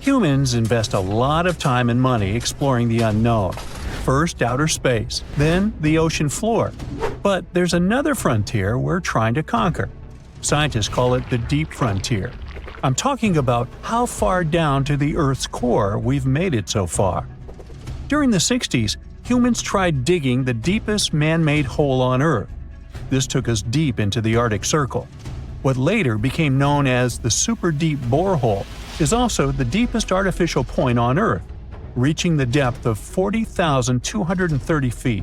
Humans invest a lot of time and money exploring the unknown. First outer space, then the ocean floor. But there's another frontier we're trying to conquer. Scientists call it the deep frontier. I'm talking about how far down to the Earth's core we've made it so far. During the 60s, humans tried digging the deepest man-made hole on Earth. This took us deep into the Arctic Circle. What later became known as the super deep borehole is also the deepest artificial point on Earth, reaching the depth of 40,230 feet.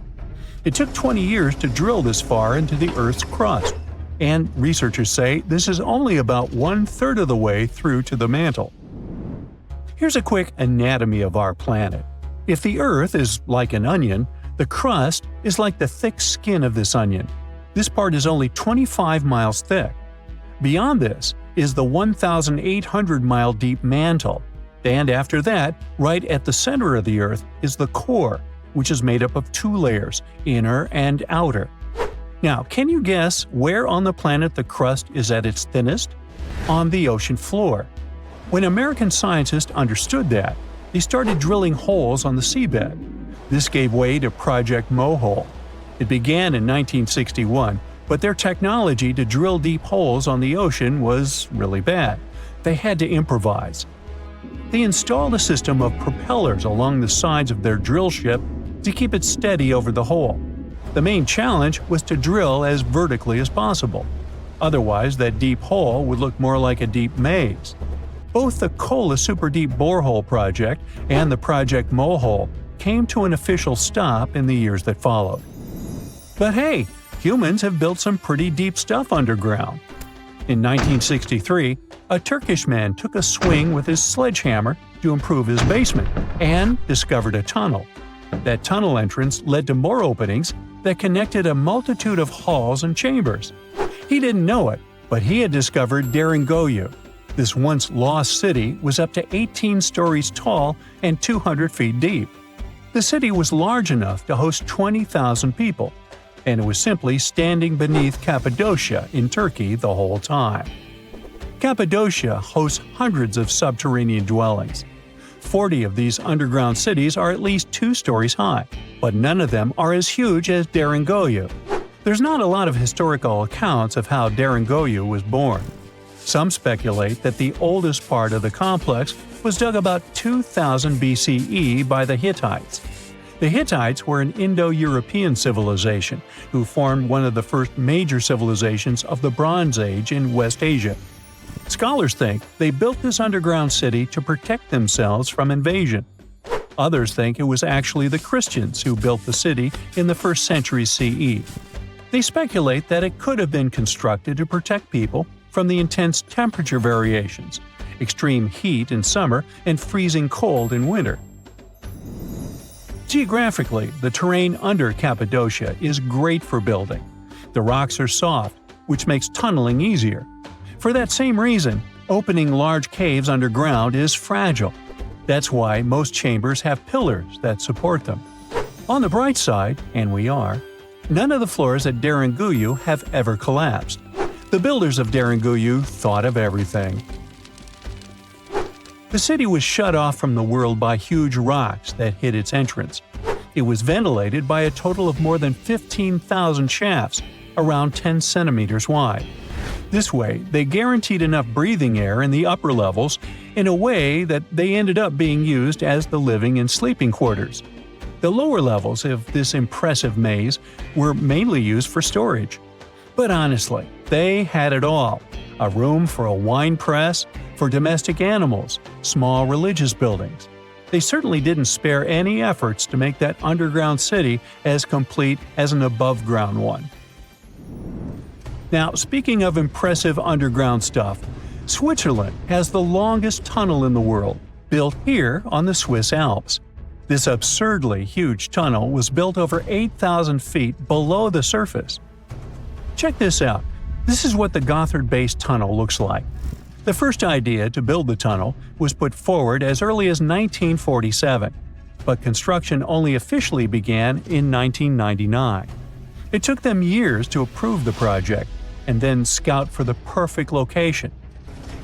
It took 20 years to drill this far into the Earth's crust, and researchers say this is only about 1/3 of the way through to the mantle. Here's a quick anatomy of our planet. If the Earth is like an onion, the crust is like the thick skin of this onion. This part is only 25 miles thick. Beyond this is the 1,800-mile deep mantle, and after that, right at the center of the Earth, is the core, which is made up of 2 layers, inner and outer. Now, can you guess where on the planet the crust is at its thinnest? On the ocean floor. When American scientists understood that, they started drilling holes on the seabed. This gave way to Project Mohole. It began in 1961, but their technology to drill deep holes on the ocean was really bad. They had to improvise. They installed a system of propellers along the sides of their drill ship to keep it steady over the hole. The main challenge was to drill as vertically as possible. Otherwise, that deep hole would look more like a deep maze. Both the Kola Super Deep Borehole project and the Project Mohole came to an official stop in the years that followed. But hey, humans have built some pretty deep stuff underground. In 1963, a Turkish man took a swing with his sledgehammer to improve his basement and discovered a tunnel. That tunnel entrance led to more openings that connected a multitude of halls and chambers. He didn't know it, but he had discovered Deringoyu. This once lost city was up to 18 stories tall and 200 feet deep. The city was large enough to host 20,000 people, and it was simply standing beneath Cappadocia in Turkey the whole time. Cappadocia hosts hundreds of subterranean dwellings. 40 of these underground cities are at least 2 stories high, but none of them are as huge as Deringoyu. There's not a lot of historical accounts of how Deringoyu was born. Some speculate that the oldest part of the complex was dug about 2000 BCE by the Hittites. The Hittites were an Indo-European civilization who formed one of the first major civilizations of the Bronze Age in West Asia. Scholars think they built this underground city to protect themselves from invasion. Others think it was actually the Christians who built the city in the 1st century CE. They speculate that it could have been constructed to protect people from the intense temperature variations, extreme heat in summer and freezing cold in winter. Geographically, the terrain under Cappadocia is great for building. The rocks are soft, which makes tunneling easier. For that same reason, opening large caves underground is fragile. That's why most chambers have pillars that support them. On the bright side, and we are, none of the floors at Deringoyu have ever collapsed. The builders of Deringoyu thought of everything. The city was shut off from the world by huge rocks that hid its entrance. It was ventilated by a total of more than 15,000 shafts, around 10 centimeters wide. This way, they guaranteed enough breathing air in the upper levels in a way that they ended up being used as the living and sleeping quarters. The lower levels of this impressive maze were mainly used for storage. But honestly, they had it all: a room for a wine press, for domestic animals, small religious buildings. They certainly didn't spare any efforts to make that underground city as complete as an above-ground one. Now, speaking of impressive underground stuff, Switzerland has the longest tunnel in the world, built here on the Swiss Alps. This absurdly huge tunnel was built over 8,000 feet below the surface. Check this out. This is what the Gotthard-based tunnel looks like. The first idea to build the tunnel was put forward as early as 1947, but construction only officially began in 1999. It took them years to approve the project and then scout for the perfect location.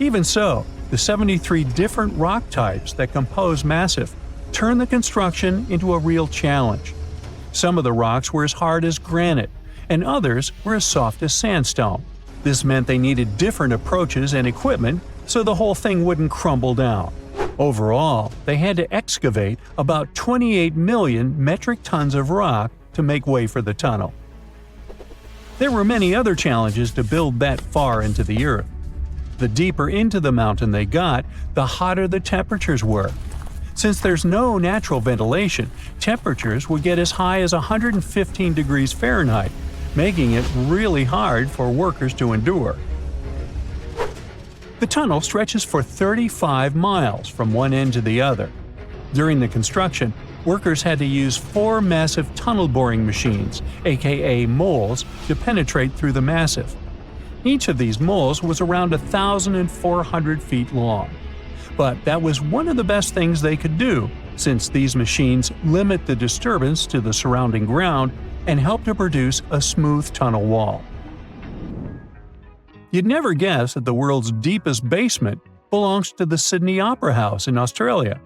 Even so, The 73 different rock types that compose Massif turned the construction into a real challenge. Some of the rocks were as hard as granite, and others were as soft as sandstone. This meant they needed different approaches and equipment so the whole thing wouldn't crumble down. Overall, they had to excavate about 28 million metric tons of rock to make way for the tunnel. There were many other challenges to build that far into the earth. The deeper into the mountain they got, the hotter the temperatures were. Since there's no natural ventilation, temperatures would get as high as 115 degrees Fahrenheit, making it really hard for workers to endure. The tunnel stretches for 35 miles from one end to the other. During the construction, workers had to use 4 massive tunnel boring machines, aka moles, to penetrate through the massif. Each of these moles was around 1,400 feet long. But that was one of the best things they could do, since these machines limit the disturbance to the surrounding ground and help to produce a smooth tunnel wall. You'd never guess that the world's deepest basement belongs to the Sydney Opera House in Australia.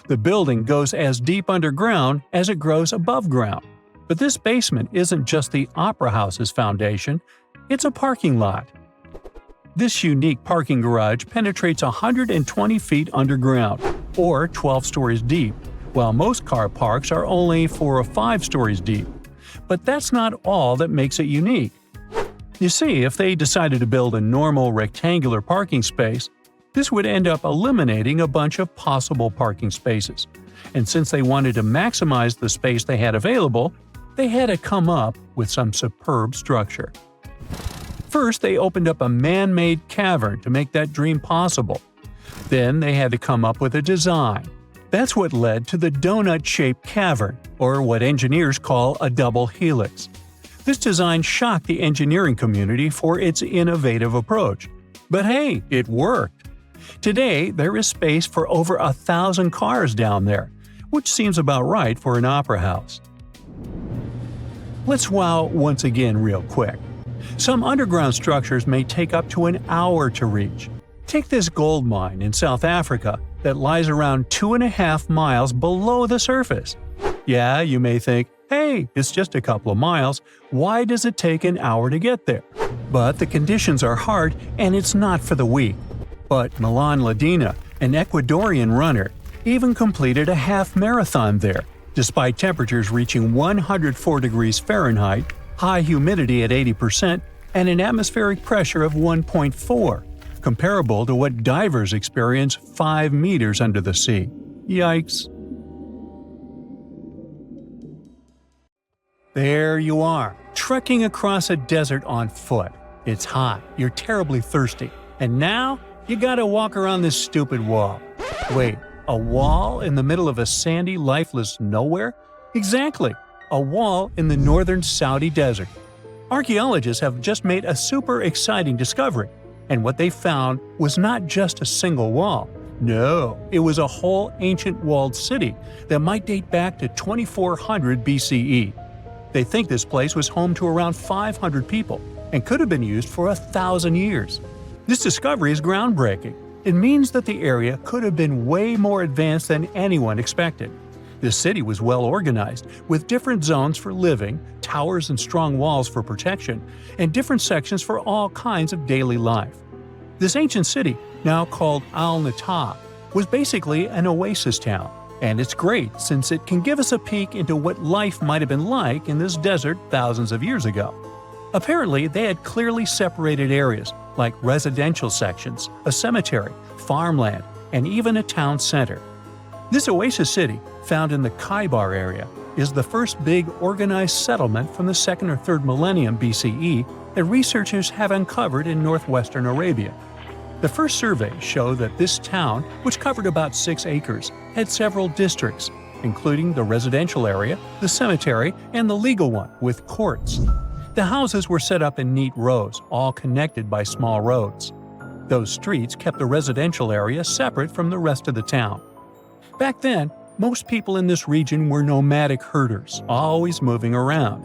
The building goes as deep underground as it grows above ground. But this basement isn't just the Opera House's foundation, it's a parking lot. This unique parking garage penetrates 120 feet underground, or 12 stories deep, while most car parks are only 4 or 5 stories deep. But that's not all that makes it unique. You see, if they decided to build a normal rectangular parking space, this would end up eliminating a bunch of possible parking spaces. And since they wanted to maximize the space they had available, they had to come up with some superb structure. First, they opened up a man-made cavern to make that dream possible. Then they had to come up with a design. That's what led to the donut-shaped cavern, or what engineers call a double helix. This design shocked the engineering community for its innovative approach. But hey, it worked! Today, there is space for over 1,000 cars down there, which seems about right for an opera house. Let's wow once again real quick. Some underground structures may take up to an hour to reach. Take this gold mine in South Africa that lies around 2.5 miles below the surface. Yeah, you may think, hey, it's just a couple of miles, why does it take an hour to get there? But the conditions are hard and it's not for the weak. But Milan Ladina, an Ecuadorian runner, even completed a half marathon there, despite temperatures reaching 104 degrees Fahrenheit, high humidity at 80%, and an atmospheric pressure of 1.4, comparable to what divers experience 5 meters under the sea. Yikes. There you are, trekking across a desert on foot. It's hot, you're terribly thirsty, and now you gotta walk around this stupid wall. Wait, a wall in the middle of a sandy, lifeless nowhere? Exactly, a wall in the northern Saudi desert. Archaeologists have just made a super exciting discovery, and what they found was not just a single wall. No, it was a whole ancient walled city that might date back to 2400 BCE. They think this place was home to around 500 people and could have been used for 1,000 years. This discovery is groundbreaking. It means that the area could have been way more advanced than anyone expected. This city was well organized, with different zones for living, towers and strong walls for protection, and different sections for all kinds of daily life. This ancient city, now called Al-Natah, was basically an oasis town, and it's great since it can give us a peek into what life might have been like in this desert thousands of years ago. Apparently, they had clearly separated areas, like residential sections, a cemetery, farmland, and even a town center. This oasis city, found in the Khaybar area, is the first big organized settlement from the 2nd or 3rd millennium BCE that researchers have uncovered in northwestern Arabia. The first surveys show that this town, which covered about 6 acres, had several districts, including the residential area, the cemetery, and the legal one, with courts. The houses were set up in neat rows, all connected by small roads. Those streets kept the residential area separate from the rest of the town. Back then, most people in this region were nomadic herders, always moving around.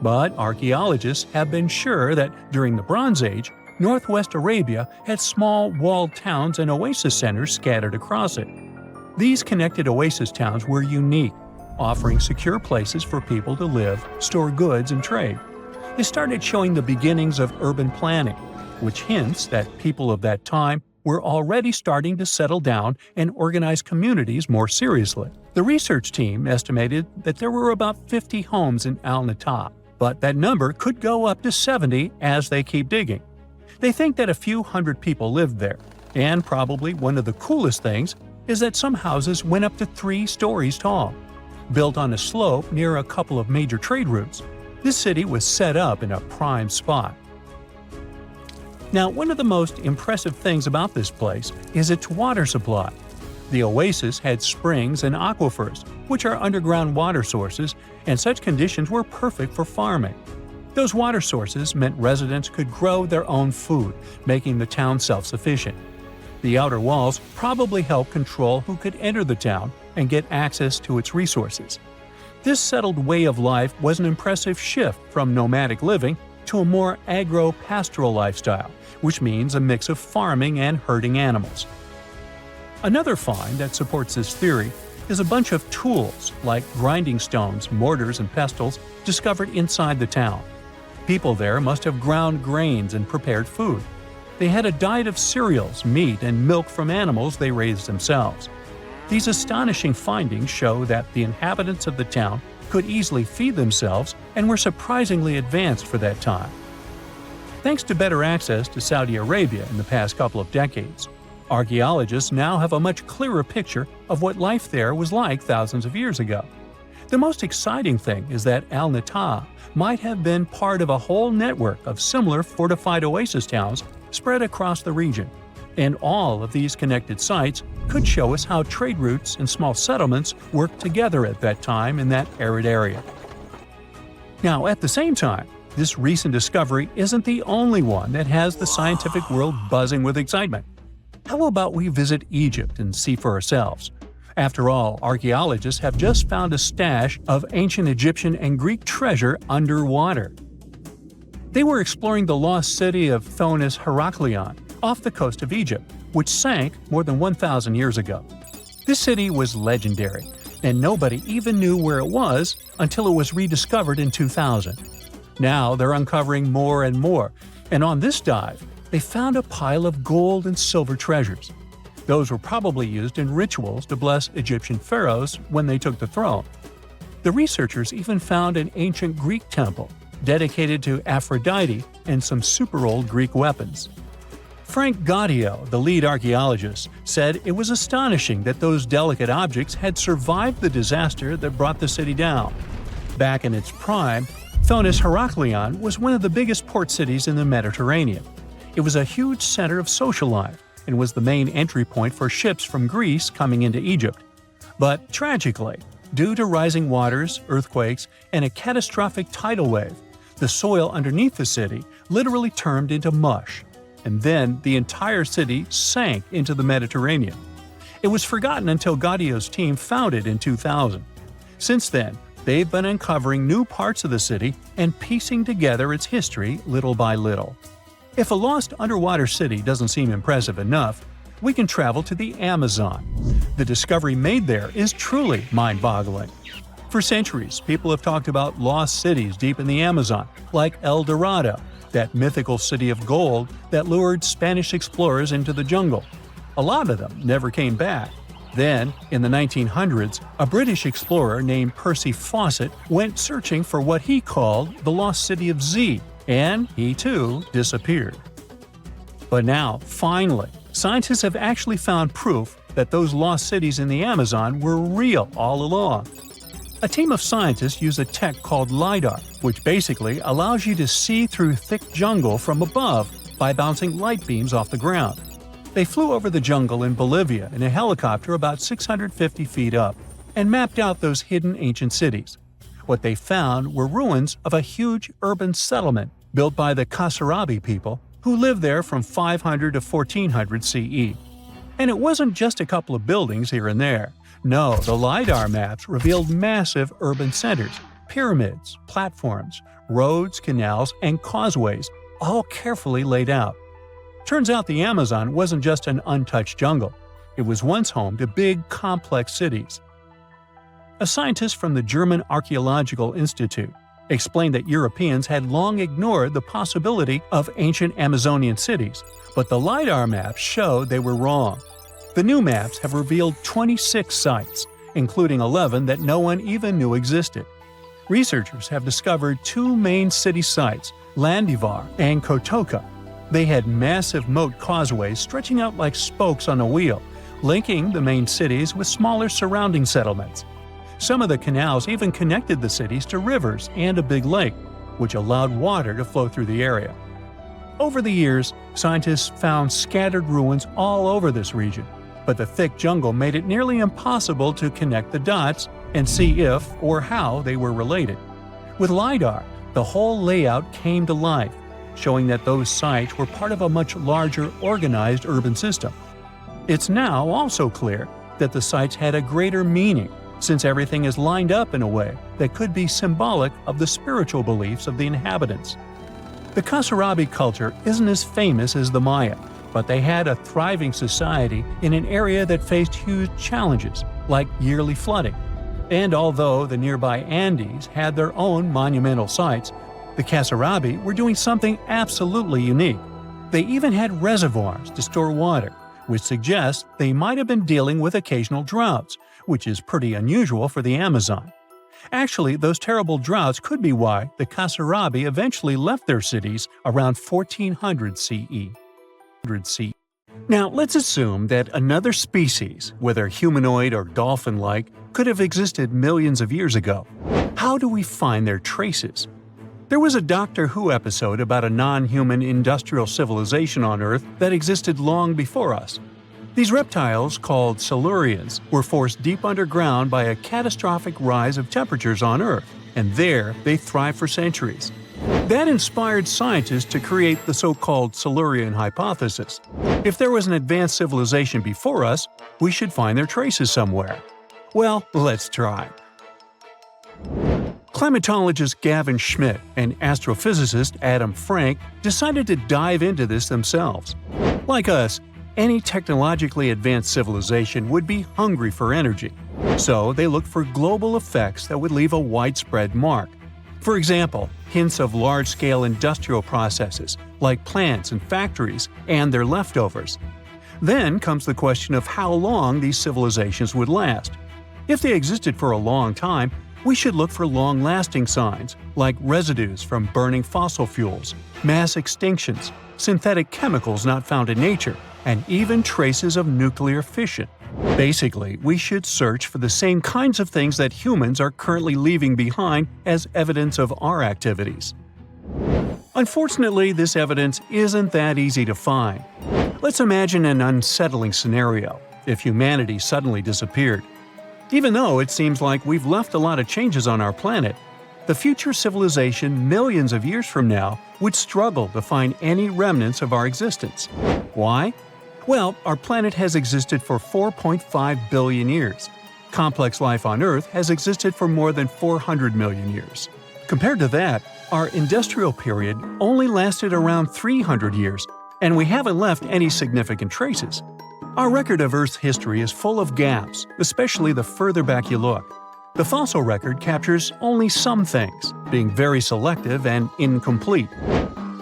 But archaeologists have been sure that during the Bronze Age, Northwest Arabia had small walled towns and oasis centers scattered across it. These connected oasis towns were unique, offering secure places for people to live, store goods, and trade. They started showing the beginnings of urban planning, which hints that people of that time were already starting to settle down and organize communities more seriously. The research team estimated that there were about 50 homes in Al-Natah, but that number could go up to 70 as they keep digging. They think that a few hundred people lived there, and probably one of the coolest things is that some houses went up to 3 stories tall. Built on a slope near a couple of major trade routes, this city was set up in a prime spot. Now, one of the most impressive things about this place is its water supply. The oasis had springs and aquifers, which are underground water sources, and such conditions were perfect for farming. Those water sources meant residents could grow their own food, making the town self-sufficient. The outer walls probably helped control who could enter the town and get access to its resources. This settled way of life was an impressive shift from nomadic living to a more agro-pastoral lifestyle, which means a mix of farming and herding animals. Another find that supports this theory is a bunch of tools like grinding stones, mortars, and pestles discovered inside the town. People there must have ground grains and prepared food. They had a diet of cereals, meat, and milk from animals they raised themselves. These astonishing findings show that the inhabitants of the town could easily feed themselves and were surprisingly advanced for that time. Thanks to better access to Saudi Arabia in the past couple of decades, archaeologists now have a much clearer picture of what life there was like thousands of years ago. The most exciting thing is that Al-Natah might have been part of a whole network of similar fortified oasis towns spread across the region, and all of these connected sites could show us how trade routes and small settlements worked together at that time in that arid area. Now, at the same time, this recent discovery isn't the only one that has the scientific world buzzing with excitement. How about we visit Egypt and see for ourselves? After all, archaeologists have just found a stash of ancient Egyptian and Greek treasure underwater. They were exploring the lost city of Thonis Heraklion off the coast of Egypt, which sank more than 1,000 years ago. This city was legendary, and nobody even knew where it was until it was rediscovered in 2000. Now they're uncovering more and more, and on this dive, they found a pile of gold and silver treasures. Those were probably used in rituals to bless Egyptian pharaohs when they took the throne. The researchers even found an ancient Greek temple dedicated to Aphrodite and some super-old Greek weapons. Frank Gaudio, the lead archaeologist, said it was astonishing that those delicate objects had survived the disaster that brought the city down. Back in its prime, Thonis Heraklion was one of the biggest port cities in the Mediterranean. It was a huge center of social life and was the main entry point for ships from Greece coming into Egypt. But tragically, due to rising waters, earthquakes, and a catastrophic tidal wave, the soil underneath the city literally turned into mush, and then the entire city sank into the Mediterranean. It was forgotten until Gaudio's team found it in 2000. Since then, they've been uncovering new parts of the city and piecing together its history little by little. If a lost underwater city doesn't seem impressive enough, we can travel to the Amazon. The discovery made there is truly mind-boggling. For centuries, people have talked about lost cities deep in the Amazon, like El Dorado, that mythical city of gold that lured Spanish explorers into the jungle. A lot of them never came back. Then, in the 1900s, a British explorer named Percy Fawcett went searching for what he called the lost city of Z, and he too disappeared. But now, finally, scientists have actually found proof that those lost cities in the Amazon were real all along. A team of scientists use a tech called LiDAR, which basically allows you to see through thick jungle from above by bouncing light beams off the ground. They flew over the jungle in Bolivia in a helicopter about 650 feet up and mapped out those hidden ancient cities. What they found were ruins of a huge urban settlement built by the Kasarabi people who lived there from 500 to 1400 CE. And it wasn't just a couple of buildings here and there. No, the LiDAR maps revealed massive urban centers, pyramids, platforms, roads, canals, and causeways, all carefully laid out. Turns out the Amazon wasn't just an untouched jungle. It was once home to big, complex cities. A scientist from the German Archaeological Institute explained that Europeans had long ignored the possibility of ancient Amazonian cities, but the LiDAR maps showed they were wrong. The new maps have revealed 26 sites, including 11 that no one even knew existed. Researchers have discovered two main city sites, Landivar and Kotoka. They had massive moat causeways stretching out like spokes on a wheel, linking the main cities with smaller surrounding settlements. Some of the canals even connected the cities to rivers and a big lake, which allowed water to flow through the area. Over the years, scientists found scattered ruins all over this region, but the thick jungle made it nearly impossible to connect the dots and see if or how they were related. With LiDAR, the whole layout came to life, showing that those sites were part of a much larger, organized urban system. It's now also clear that the sites had a greater meaning, since everything is lined up in a way that could be symbolic of the spiritual beliefs of the inhabitants. The Khmer culture isn't as famous as the Maya, but they had a thriving society in an area that faced huge challenges, like yearly flooding. And although the nearby Andes had their own monumental sites, the Khmer were doing something absolutely unique. They even had reservoirs to store water, which suggests they might have been dealing with occasional droughts, which is pretty unusual for the Amazon. Actually, those terrible droughts could be why the Khmer eventually left their cities around 1400 CE. Now, let's assume that another species, whether humanoid or dolphin-like, could have existed millions of years ago. How do we find their traces? There was a Doctor Who episode about a non-human industrial civilization on Earth that existed long before us. These reptiles, called Silurians, were forced deep underground by a catastrophic rise of temperatures on Earth, and there they thrived for centuries. That inspired scientists to create the so-called Silurian hypothesis. If there was an advanced civilization before us, we should find their traces somewhere. Well, let's try. Climatologist Gavin Schmidt and astrophysicist Adam Frank decided to dive into this themselves. Like us, any technologically advanced civilization would be hungry for energy, so they looked for global effects that would leave a widespread mark. For example, hints of large-scale industrial processes, like plants and factories, and their leftovers. Then comes the question of how long these civilizations would last. If they existed for a long time, we should look for long-lasting signs, like residues from burning fossil fuels, mass extinctions, synthetic chemicals not found in nature, and even traces of nuclear fission. Basically, we should search for the same kinds of things that humans are currently leaving behind as evidence of our activities. Unfortunately, this evidence isn't that easy to find. Let's imagine an unsettling scenario if humanity suddenly disappeared. Even though it seems like we've left a lot of changes on our planet, the future civilization millions of years from now would struggle to find any remnants of our existence. Why? Well, our planet has existed for 4.5 billion years. Complex life on Earth has existed for more than 400 million years. Compared to that, our industrial period only lasted around 300 years, and we haven't left any significant traces. Our record of Earth's history is full of gaps, especially the further back you look. The fossil record captures only some things, being very selective and incomplete.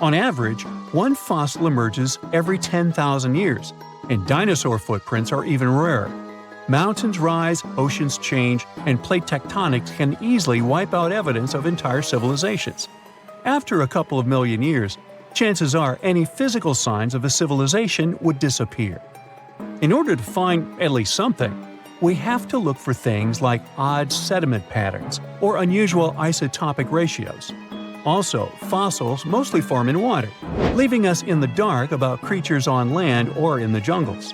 On average, one fossil emerges every 10,000 years, and dinosaur footprints are even rarer. Mountains rise, oceans change, and plate tectonics can easily wipe out evidence of entire civilizations. After a couple of million years, chances are any physical signs of a civilization would disappear. In order to find at least something, we have to look for things like odd sediment patterns or unusual isotopic ratios. Also, fossils mostly form in water, leaving us in the dark about creatures on land or in the jungles.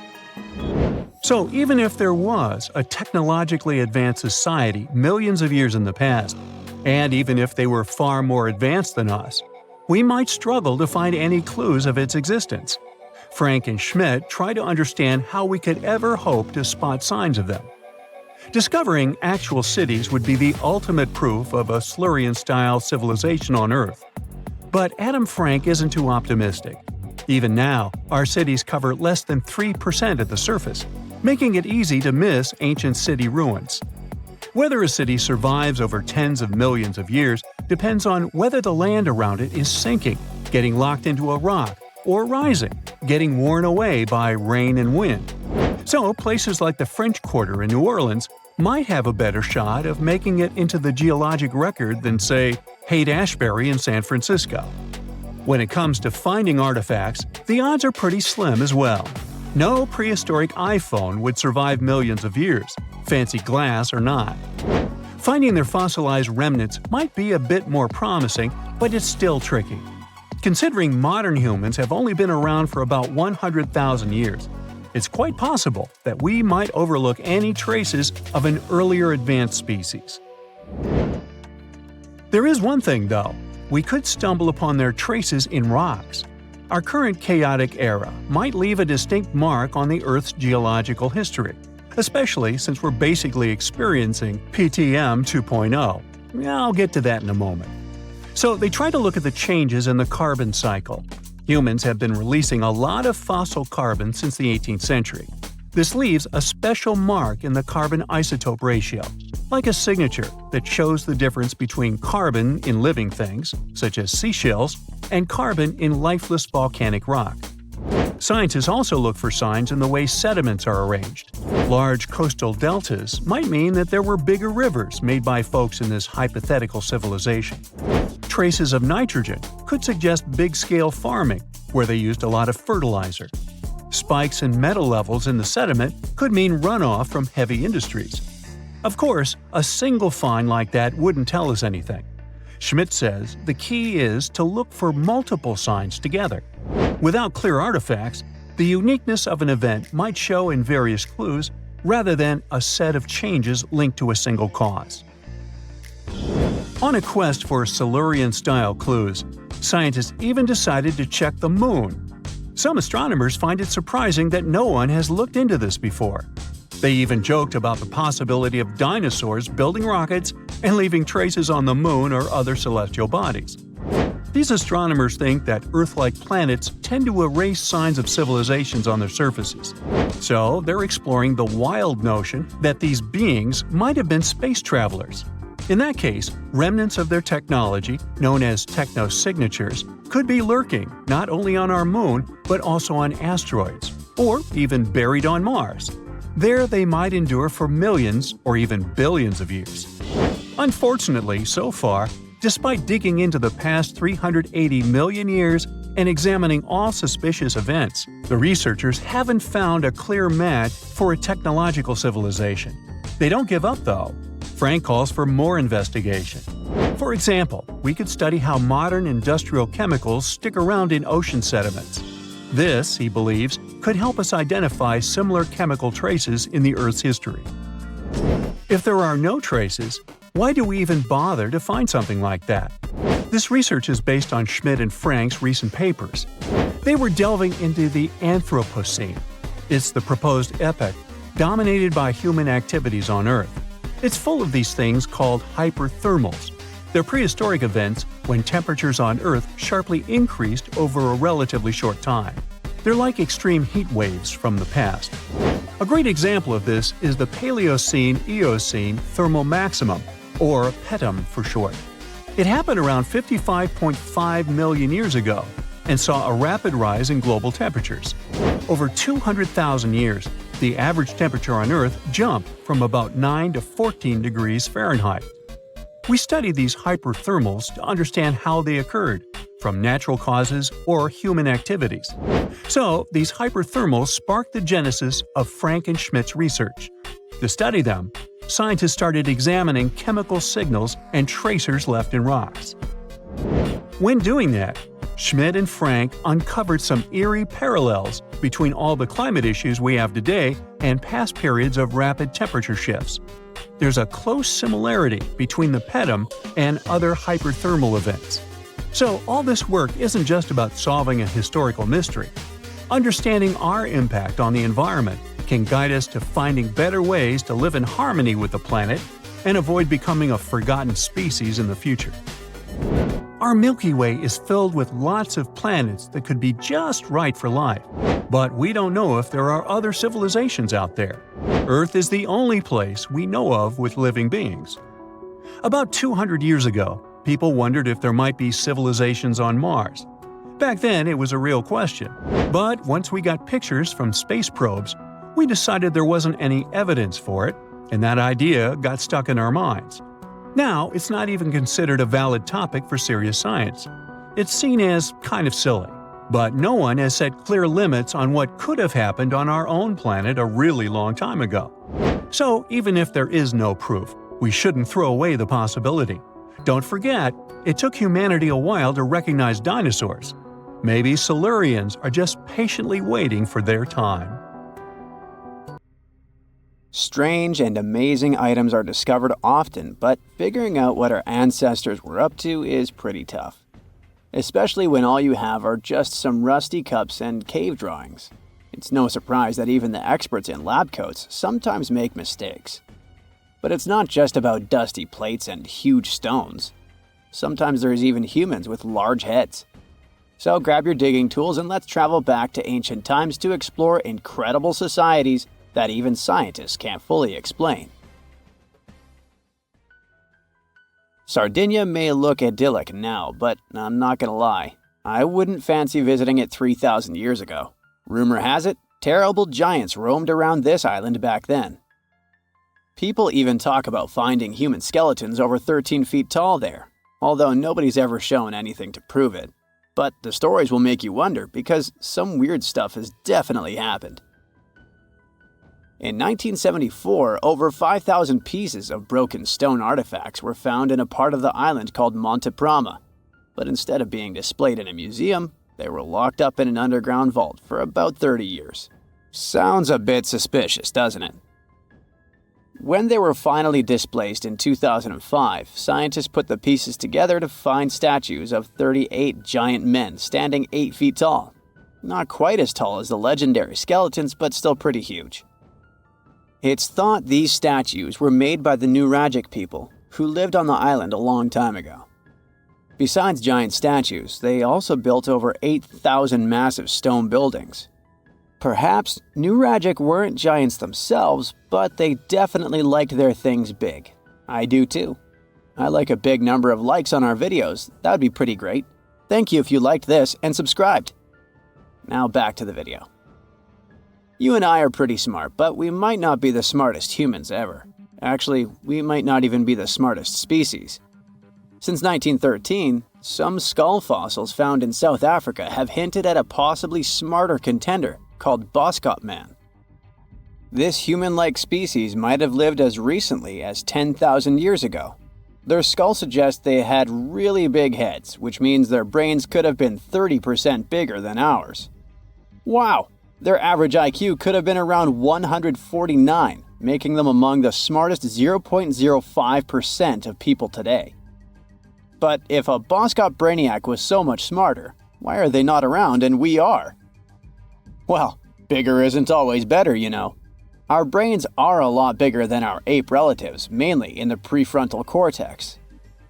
So even if there was a technologically advanced society millions of years in the past, and even if they were far more advanced than us, we might struggle to find any clues of its existence. Frank and Schmidt try to understand how we could ever hope to spot signs of them. Discovering actual cities would be the ultimate proof of a Silurian-style civilization on Earth. But Adam Frank isn't too optimistic. Even now, our cities cover less than 3% of the surface, making it easy to miss ancient city ruins. Whether a city survives over tens of millions of years depends on whether the land around it is sinking, getting locked into a rock, or rising, getting worn away by rain and wind. So, places like the French Quarter in New Orleans might have a better shot of making it into the geologic record than, say, Haight-Ashbury in San Francisco. When it comes to finding artifacts, the odds are pretty slim as well. No prehistoric iPhone would survive millions of years, fancy glass or not. Finding their fossilized remnants might be a bit more promising, but it's still tricky. Considering modern humans have only been around for about 100,000 years, it's quite possible that we might overlook any traces of an earlier advanced species. There is one thing, though. We could stumble upon their traces in rocks. Our current chaotic era might leave a distinct mark on the Earth's geological history, especially since we're basically experiencing PTM 2.0. I'll get to that in a moment. So they try to look at the changes in the carbon cycle. Humans have been releasing a lot of fossil carbon since the 18th century. This leaves a special mark in the carbon isotope ratio, like a signature that shows the difference between carbon in living things, such as seashells, and carbon in lifeless volcanic rock. Scientists also look for signs in the way sediments are arranged. Large coastal deltas might mean that there were bigger rivers made by folks in this hypothetical civilization. Traces of nitrogen could suggest big-scale farming, where they used a lot of fertilizer. Spikes in metal levels in the sediment could mean runoff from heavy industries. Of course, a single find like that wouldn't tell us anything. Schmidt says the key is to look for multiple signs together. Without clear artifacts, the uniqueness of an event might show in various clues rather than a set of changes linked to a single cause. On a quest for Silurian-style clues, scientists even decided to check the Moon. Some astronomers find it surprising that no one has looked into this before. They even joked about the possibility of dinosaurs building rockets and leaving traces on the Moon or other celestial bodies. These astronomers think that Earth-like planets tend to erase signs of civilizations on their surfaces. So they're exploring the wild notion that these beings might have been space travelers. In that case, remnants of their technology, known as technosignatures, could be lurking not only on our Moon, but also on asteroids, or even buried on Mars. There they might endure for millions or even billions of years. Unfortunately, so far, despite digging into the past 380 million years and examining all suspicious events, the researchers haven't found a clear match for a technological civilization. They don't give up, though. Frank calls for more investigation. For example, we could study how modern industrial chemicals stick around in ocean sediments. This, he believes, could help us identify similar chemical traces in the Earth's history. If there are no traces, why do we even bother to find something like that? This research is based on Schmidt and Frank's recent papers. They were delving into the Anthropocene. It's the proposed epoch dominated by human activities on Earth. It's full of these things called hyperthermals. They're prehistoric events when temperatures on Earth sharply increased over a relatively short time. They're like extreme heat waves from the past. A great example of this is the Paleocene-Eocene thermal maximum, or PETM for short. It happened around 55.5 million years ago and saw a rapid rise in global temperatures. Over 200,000 years, the average temperature on Earth jumped from about 9 to 14 degrees Fahrenheit. We study these hyperthermals to understand how they occurred, from natural causes or human activities. So, these hyperthermals sparked the genesis of Frank and Schmidt's research. To study them, scientists started examining chemical signals and tracers left in rocks. When doing that, Schmidt and Frank uncovered some eerie parallels between all the climate issues we have today and past periods of rapid temperature shifts. There's a close similarity between the PETM and other hyperthermal events. So all this work isn't just about solving a historical mystery. Understanding our impact on the environment can guide us to finding better ways to live in harmony with the planet and avoid becoming a forgotten species in the future. Our Milky Way is filled with lots of planets that could be just right for life, but we don't know if there are other civilizations out there. Earth is the only place we know of with living beings. About 200 years ago, people wondered if there might be civilizations on Mars. Back then, it was a real question. But once we got pictures from space probes, we decided there wasn't any evidence for it, and that idea got stuck in our minds. Now, it's not even considered a valid topic for serious science. It's seen as kind of silly. But no one has set clear limits on what could have happened on our own planet a really long time ago. So, even if there is no proof, we shouldn't throw away the possibility. Don't forget, it took humanity a while to recognize dinosaurs. Maybe Silurians are just patiently waiting for their time. Strange and amazing items are discovered often, but figuring out what our ancestors were up to is pretty tough. Especially when all you have are just some rusty cups and cave drawings. It's no surprise that even the experts in lab coats sometimes make mistakes. But it's not just about dusty plates and huge stones. Sometimes there's even humans with large heads. So grab your digging tools and let's travel back to ancient times to explore incredible societies that even scientists can't fully explain. Sardinia may look idyllic now, but I'm not gonna lie, I wouldn't fancy visiting it 3,000 years ago. Rumor has it, terrible giants roamed around this island back then. People even talk about finding human skeletons over 13 feet tall there, although nobody's ever shown anything to prove it. But the stories will make you wonder because some weird stuff has definitely happened. In 1974, over 5,000 pieces of broken stone artifacts were found in a part of the island called Monte Prama, but instead of being displayed in a museum, they were locked up in an underground vault for about 30 years. Sounds a bit suspicious, doesn't it? When they were finally displaced in 2005, scientists put the pieces together to find statues of 38 giant men standing 8 feet tall. Not quite as tall as the legendary skeletons, but still pretty huge. It's thought these statues were made by the Nuragic people, who lived on the island a long time ago. Besides giant statues, they also built over 8,000 massive stone buildings. Perhaps Nuragic weren't giants themselves, but they definitely liked their things big. I do too. I like a big number of likes on our videos. That would be pretty great. Thank you if you liked this and subscribed. Now back to the video. You and I are pretty smart, but we might not be the smartest humans ever. Actually, we might not even be the smartest species. Since 1913, some skull fossils found in South Africa have hinted at a possibly smarter contender called Boscop man. This human-like species might have lived as recently as 10,000 years ago. Their skull suggests they had really big heads, which means their brains could have been 30% bigger than ours. Wow! Their average IQ could have been around 149, making them among the smartest 0.05% of people today. But if a Boscop brainiac was so much smarter, why are they not around and we are? Well, bigger isn't always better, you know. Our brains are a lot bigger than our ape relatives, mainly in the prefrontal cortex.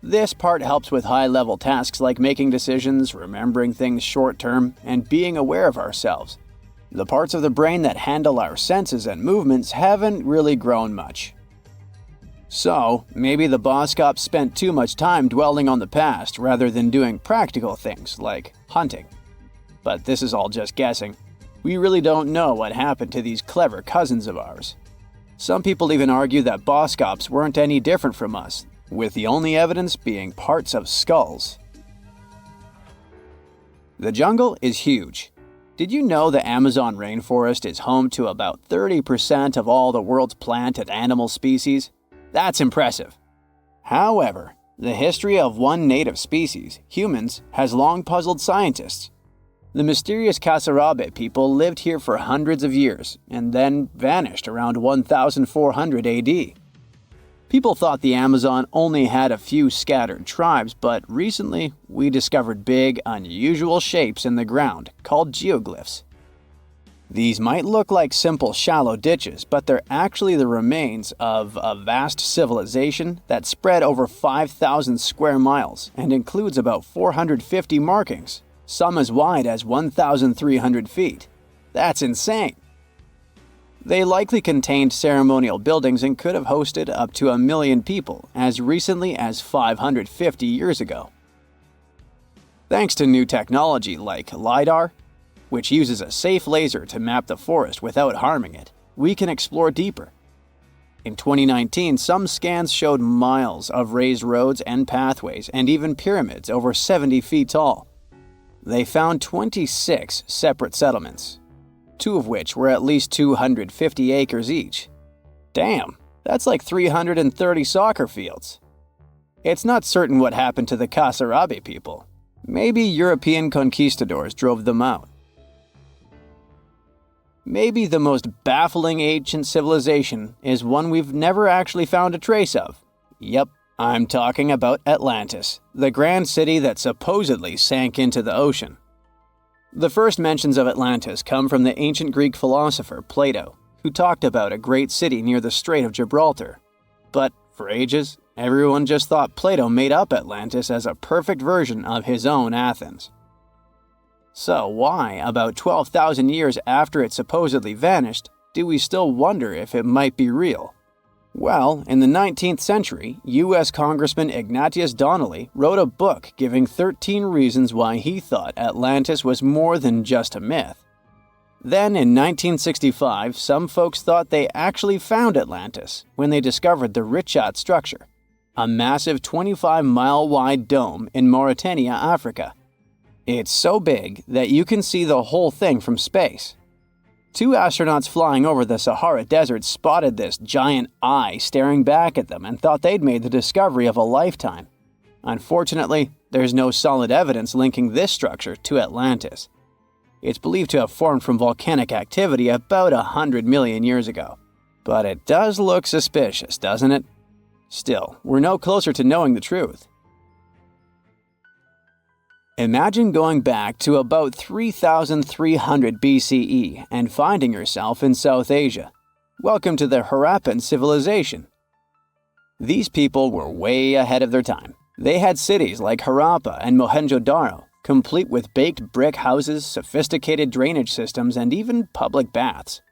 This part helps with high-level tasks like making decisions, remembering things short-term, and being aware of ourselves. The parts of the brain that handle our senses and movements haven't really grown much. So, maybe the Boscop spent too much time dwelling on the past rather than doing practical things like hunting. But this is all just guessing. We really don't know what happened to these clever cousins of ours. Some people even argue that Boscops weren't any different from us, with the only evidence being parts of skulls. The jungle is huge. Did you know the Amazon rainforest is home to about 30% of all the world's plant and animal species? That's impressive. However, the history of one native species, humans, has long puzzled scientists. The mysterious Kasarabe people lived here for hundreds of years and then vanished around 1400 AD. People thought the Amazon only had a few scattered tribes, but recently we discovered big, unusual shapes in the ground called geoglyphs. These might look like simple shallow ditches, but they're actually the remains of a vast civilization that spread over 5,000 square miles and includes about 450 markings, some as wide as 1,300 feet. That's insane! They likely contained ceremonial buildings and could have hosted up to 1 million people as recently as 550 years ago. Thanks to new technology like LiDAR, which uses a safe laser to map the forest without harming it, we can explore deeper. In 2019, some scans showed miles of raised roads and pathways and even pyramids over 70 feet tall. They found 26 separate settlements, 2 of which were at least 250 acres each. Damn, that's like 330 soccer fields. It's not certain what happened to the Kasarabi people. Maybe European conquistadors drove them out. Maybe the most baffling ancient civilization is one we've never actually found a trace of. Yep, I'm talking about Atlantis, the grand city that supposedly sank into the ocean. The first mentions of Atlantis come from the ancient Greek philosopher Plato, who talked about a great city near the Strait of Gibraltar. But for ages, everyone just thought Plato made up Atlantis as a perfect version of his own Athens. So why, about 12,000 years after it supposedly vanished, do we still wonder if it might be real? Well, in the 19th century, U.S. Congressman Ignatius Donnelly wrote a book giving 13 reasons why he thought Atlantis was more than just a myth. Then, in 1965, some folks thought they actually found Atlantis when they discovered the Richat structure, a massive 25-mile-wide dome in Mauritania, Africa. It's so big that you can see the whole thing from space. 2 astronauts flying over the Sahara Desert spotted this giant eye staring back at them and thought they'd made the discovery of a lifetime. Unfortunately, there's no solid evidence linking this structure to Atlantis. It's believed to have formed from volcanic activity about 100 million years ago. But it does look suspicious, doesn't it? Still, we're no closer to knowing the truth. Imagine going back to about 3,300 BCE and finding yourself in South Asia. Welcome to the Harappan civilization. These people were way ahead of their time. They had cities like Harappa and Mohenjo-Daro, complete with baked brick houses, sophisticated drainage systems, and even public baths.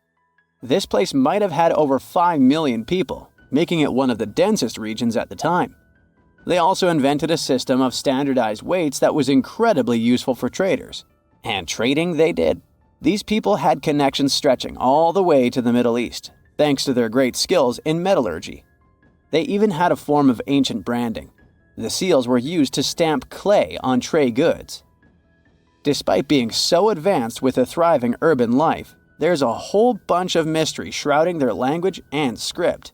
This place might have had over 5 million people, making it one of the densest regions at the time. They also invented a system of standardized weights that was incredibly useful for traders. And trading they did. These people had connections stretching all the way to the Middle East, thanks to their great skills in metallurgy. They even had a form of ancient branding. The seals were used to stamp clay on trade goods. Despite being so advanced with a thriving urban life, there's a whole bunch of mystery shrouding their language and script.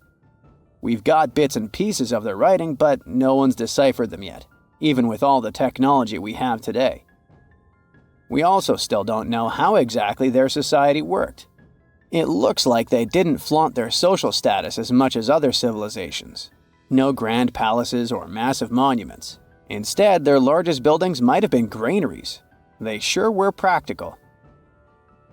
We've got bits and pieces of their writing, but no one's deciphered them yet, even with all the technology we have today. We also still don't know how exactly their society worked. It looks like they didn't flaunt their social status as much as other civilizations. No grand palaces or massive monuments. Instead, their largest buildings might have been granaries. They sure were practical.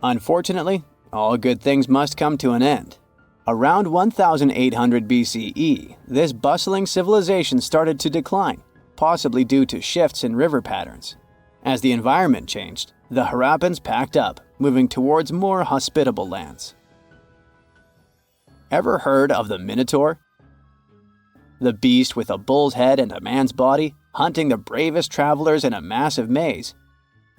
Unfortunately, all good things must come to an end. Around 1800 BCE, this bustling civilization started to decline, possibly due to shifts in river patterns. As the environment changed, the Harappans packed up, moving towards more hospitable lands. Ever heard of the Minotaur? The beast with a bull's head and a man's body, hunting the bravest travelers in a massive maze.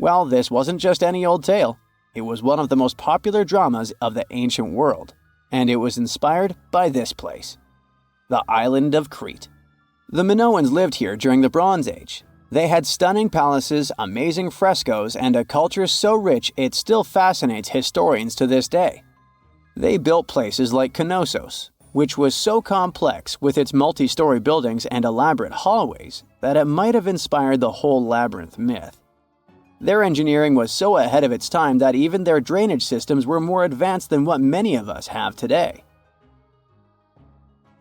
Well, this wasn't just any old tale. It was one of the most popular dramas of the ancient world. And it was inspired by this place, the island of Crete. The Minoans lived here during the Bronze Age. They had stunning palaces, amazing frescoes, and a culture so rich it still fascinates historians to this day. They built places like Knossos, which was so complex with its multi-story buildings and elaborate hallways that it might have inspired the whole labyrinth myth. Their engineering was so ahead of its time that even their drainage systems were more advanced than what many of us have today.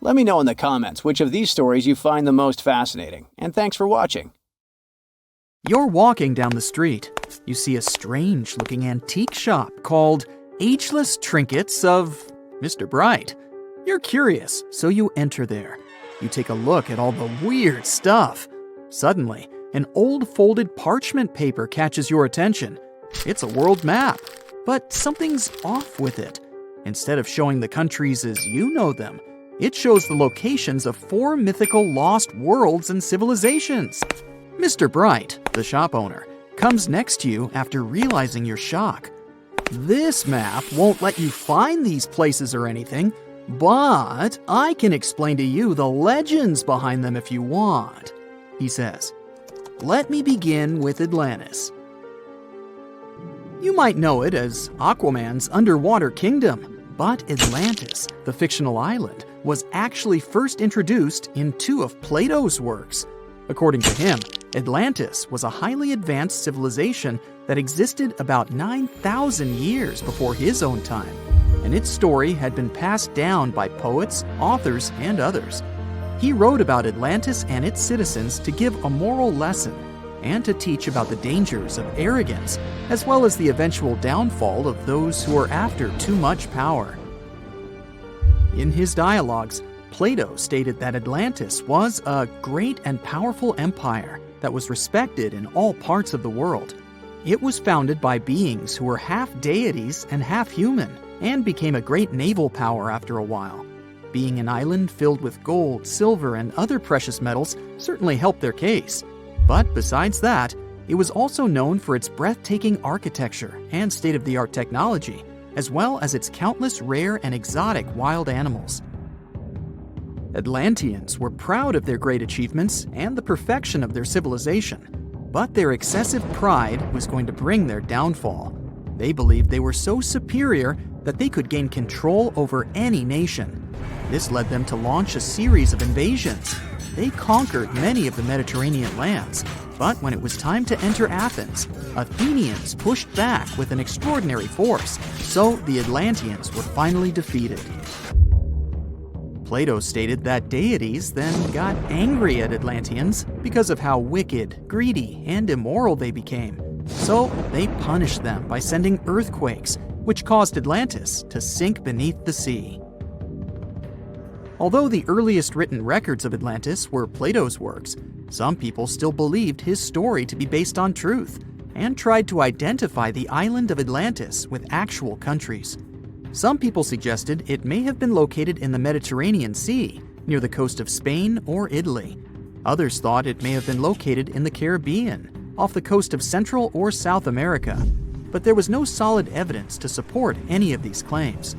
Let me know in the comments which of these stories you find the most fascinating, and thanks for watching. You're walking down the street. You see a strange-looking antique shop called ageless trinkets of Mr. Bright. You're curious, so you enter there. You take a look at all the weird stuff. Suddenly, an old folded parchment paper catches your attention. It's a world map, but something's off with it. Instead of showing the countries as you know them, it shows the locations of 4 mythical lost worlds and civilizations. Mr. Bright, the shop owner, comes next to you after realizing your shock. This map won't let you find these places or anything, but I can explain to you the legends behind them if you want, he says. Let me begin with Atlantis. You might know it as Aquaman's underwater kingdom, but Atlantis, the fictional island, was actually first introduced in 2 of Plato's works. According to him, Atlantis was a highly advanced civilization that existed about 9,000 years before his own time, and its story had been passed down by poets, authors, and others. He wrote about Atlantis and its citizens to give a moral lesson and to teach about the dangers of arrogance, as well as the eventual downfall of those who are after too much power. In his dialogues, Plato stated that Atlantis was a great and powerful empire that was respected in all parts of the world. It was founded by beings who were half deities and half human, and became a great naval power after a while. Being an island filled with gold, silver, and other precious metals certainly helped their case. But besides that, it was also known for its breathtaking architecture and state-of-the-art technology, as well as its countless rare and exotic wild animals. Atlanteans were proud of their great achievements and the perfection of their civilization, but their excessive pride was going to bring their downfall. They believed they were so superior that they could gain control over any nation. This led them to launch a series of invasions. They conquered many of the Mediterranean lands, but when it was time to enter Athens, Athenians pushed back with an extraordinary force, so the Atlanteans were finally defeated. Plato stated that deities then got angry at Atlanteans because of how wicked, greedy, and immoral they became. So they punished them by sending earthquakes, which caused Atlantis to sink beneath the sea. Although the earliest written records of Atlantis were Plato's works, some people still believed his story to be based on truth and tried to identify the island of Atlantis with actual countries. Some people suggested it may have been located in the Mediterranean Sea, near the coast of Spain or Italy. Others thought it may have been located in the Caribbean, off the coast of Central or South America, but there was no solid evidence to support any of these claims.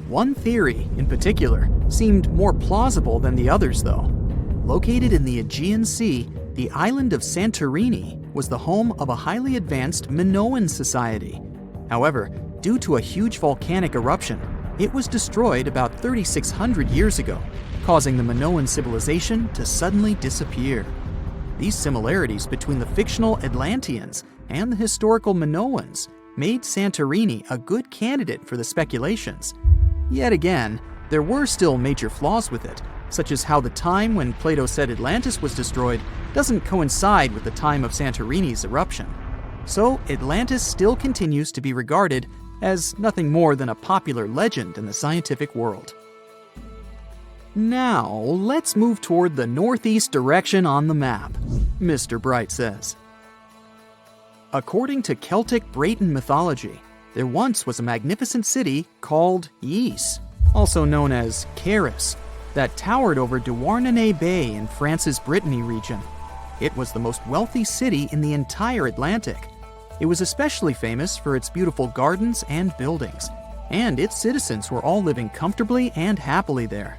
One theory, in particular, seemed more plausible than the others, though. Located in the Aegean Sea, the island of Santorini was the home of a highly advanced Minoan society. However, due to a huge volcanic eruption, it was destroyed about 3,600 years ago, causing the Minoan civilization to suddenly disappear. These similarities between the fictional Atlanteans and the historical Minoans made Santorini a good candidate for the speculations. Yet again, there were still major flaws with it, such as how the time when Plato said Atlantis was destroyed doesn't coincide with the time of Santorini's eruption. So Atlantis still continues to be regarded as nothing more than a popular legend in the scientific world. Now, let's move toward the northeast direction on the map, Mr. Bright says. According to Celtic Breton mythology, there once was a magnificent city called Ys, also known as Caris, that towered over Douarnenez Bay in France's Brittany region. It was the most wealthy city in the entire Atlantic. It was especially famous for its beautiful gardens and buildings, and its citizens were all living comfortably and happily there.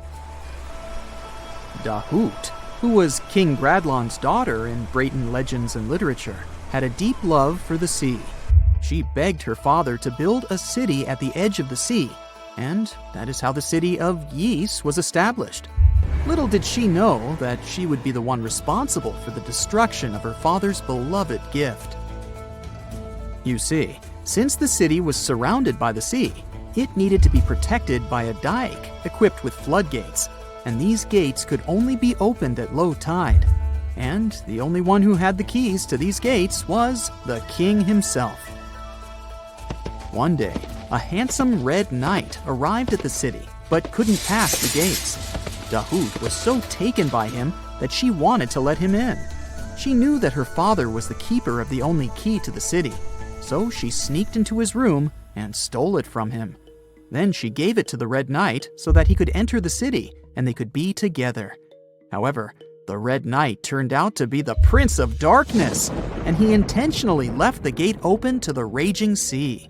Dahut, who was King Bradlon's daughter in Breton legends and literature, had a deep love for the sea. She begged her father to build a city at the edge of the sea, and that is how the city of Ys was established. Little did she know that she would be the one responsible for the destruction of her father's beloved gift. You see, since the city was surrounded by the sea, it needed to be protected by a dike equipped with floodgates, and these gates could only be opened at low tide. And the only one who had the keys to these gates was the king himself. One day, a handsome red knight arrived at the city, but couldn't pass the gates. Dahut was so taken by him that she wanted to let him in. She knew that her father was the keeper of the only key to the city, so she sneaked into his room and stole it from him. Then she gave it to the Red Knight so that he could enter the city and they could be together. However, the Red Knight turned out to be the Prince of Darkness, and he intentionally left the gate open to the raging sea.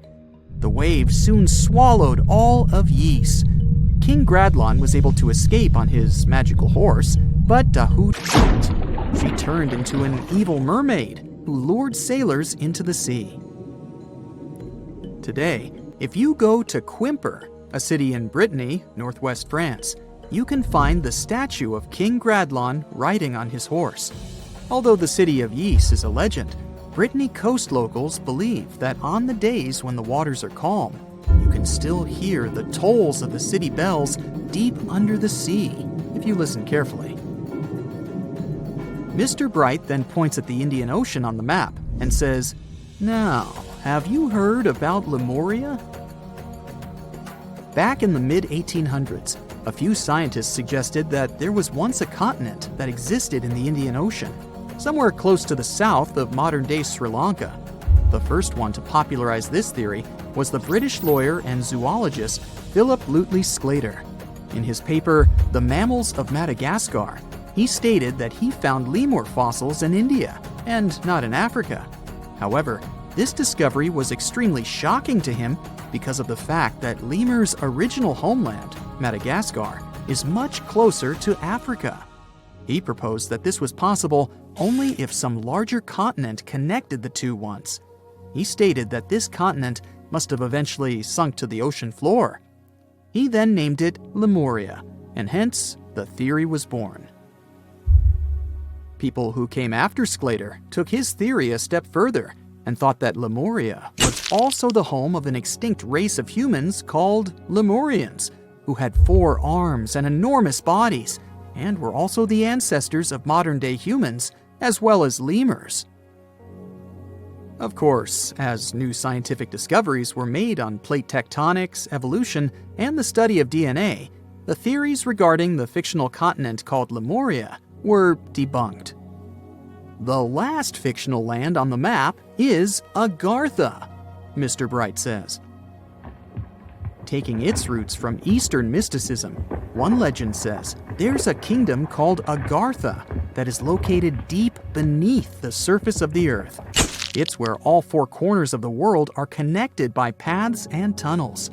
The waves soon swallowed all of Ys. King Gradlon was able to escape on his magical horse, but Dahut couldn't. She turned into an evil mermaid who lured sailors into the sea. Today, if you go to Quimper, a city in Brittany, northwest France, you can find the statue of King Gradlon riding on his horse. Although the city of Ys is a legend, Brittany coast locals believe that on the days when the waters are calm, you can still hear the tolls of the city bells deep under the sea, if you listen carefully. Mr. Bright then points at the Indian Ocean on the map and says, "Now, have you heard about Lemuria?" Back in the mid-1800s, a few scientists suggested that there was once a continent that existed in the Indian Ocean, somewhere close to the south of modern-day Sri Lanka. The first one to popularize this theory was the British lawyer and zoologist Philip Lutley Sclater. In his paper, The Mammals of Madagascar, he stated that he found lemur fossils in India, and not in Africa. However, this discovery was extremely shocking to him because of the fact that lemurs' original homeland, Madagascar, is much closer to Africa. He proposed that this was possible only if some larger continent connected the two once. He stated that this continent must have eventually sunk to the ocean floor. He then named it Lemuria, and hence the theory was born. People who came after Sclater took his theory a step further and thought that Lemuria was also the home of an extinct race of humans called Lemurians, who had 4 arms and enormous bodies, and were also the ancestors of modern-day humans, as well as lemurs. Of course, as new scientific discoveries were made on plate tectonics, evolution, and the study of DNA, the theories regarding the fictional continent called Lemuria were debunked. The last fictional land on the map is Agartha, Mr. Bright says. Taking its roots from Eastern mysticism, one legend says there's a kingdom called Agartha that is located deep beneath the surface of the earth. It's where all 4 corners of the world are connected by paths and tunnels.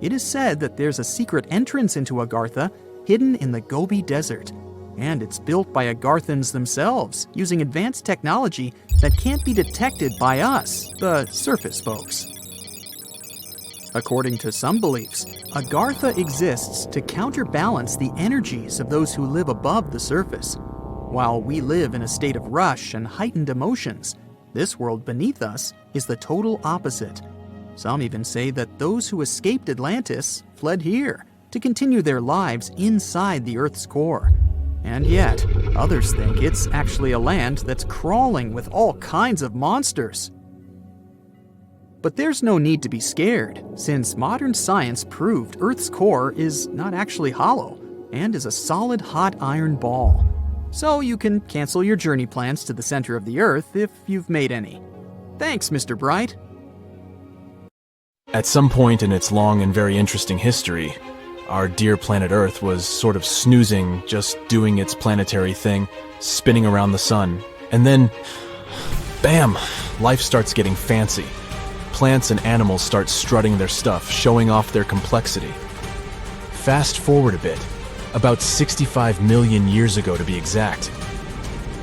It is said that there's a secret entrance into Agartha hidden in the Gobi Desert, and it's built by Agarthans themselves using advanced technology that can't be detected by us, the surface folks. According to some beliefs, Agartha exists to counterbalance the energies of those who live above the surface. While we live in a state of rush and heightened emotions, this world beneath us is the total opposite. Some even say that those who escaped Atlantis fled here to continue their lives inside the Earth's core. And yet, others think it's actually a land that's crawling with all kinds of monsters. But there's no need to be scared, since modern science proved Earth's core is not actually hollow and is a solid hot iron ball. So you can cancel your journey plans to the center of the Earth if you've made any. Thanks, Mr. Bright. At some point in its long and very interesting history, our dear planet Earth was sort of snoozing, just doing its planetary thing, spinning around the sun. And then, bam, life starts getting fancy. Plants and animals start strutting their stuff, showing off their complexity. Fast forward a bit, about 65 million years ago to be exact,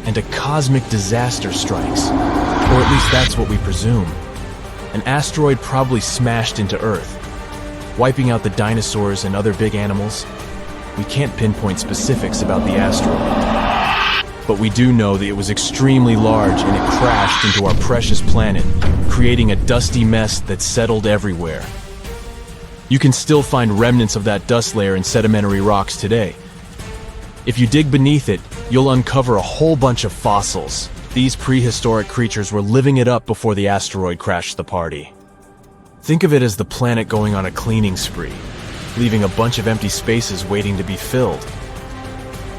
and a cosmic disaster strikes, or at least that's what we presume. An asteroid probably smashed into Earth, wiping out the dinosaurs and other big animals. We can't pinpoint specifics about the asteroid, but we do know that it was extremely large and it crashed into our precious planet, creating a dusty mess that settled everywhere. You can still find remnants of that dust layer in sedimentary rocks today. If you dig beneath it, you'll uncover a whole bunch of fossils. These prehistoric creatures were living it up before the asteroid crashed the party. Think of it as the planet going on a cleaning spree, leaving a bunch of empty spaces waiting to be filled.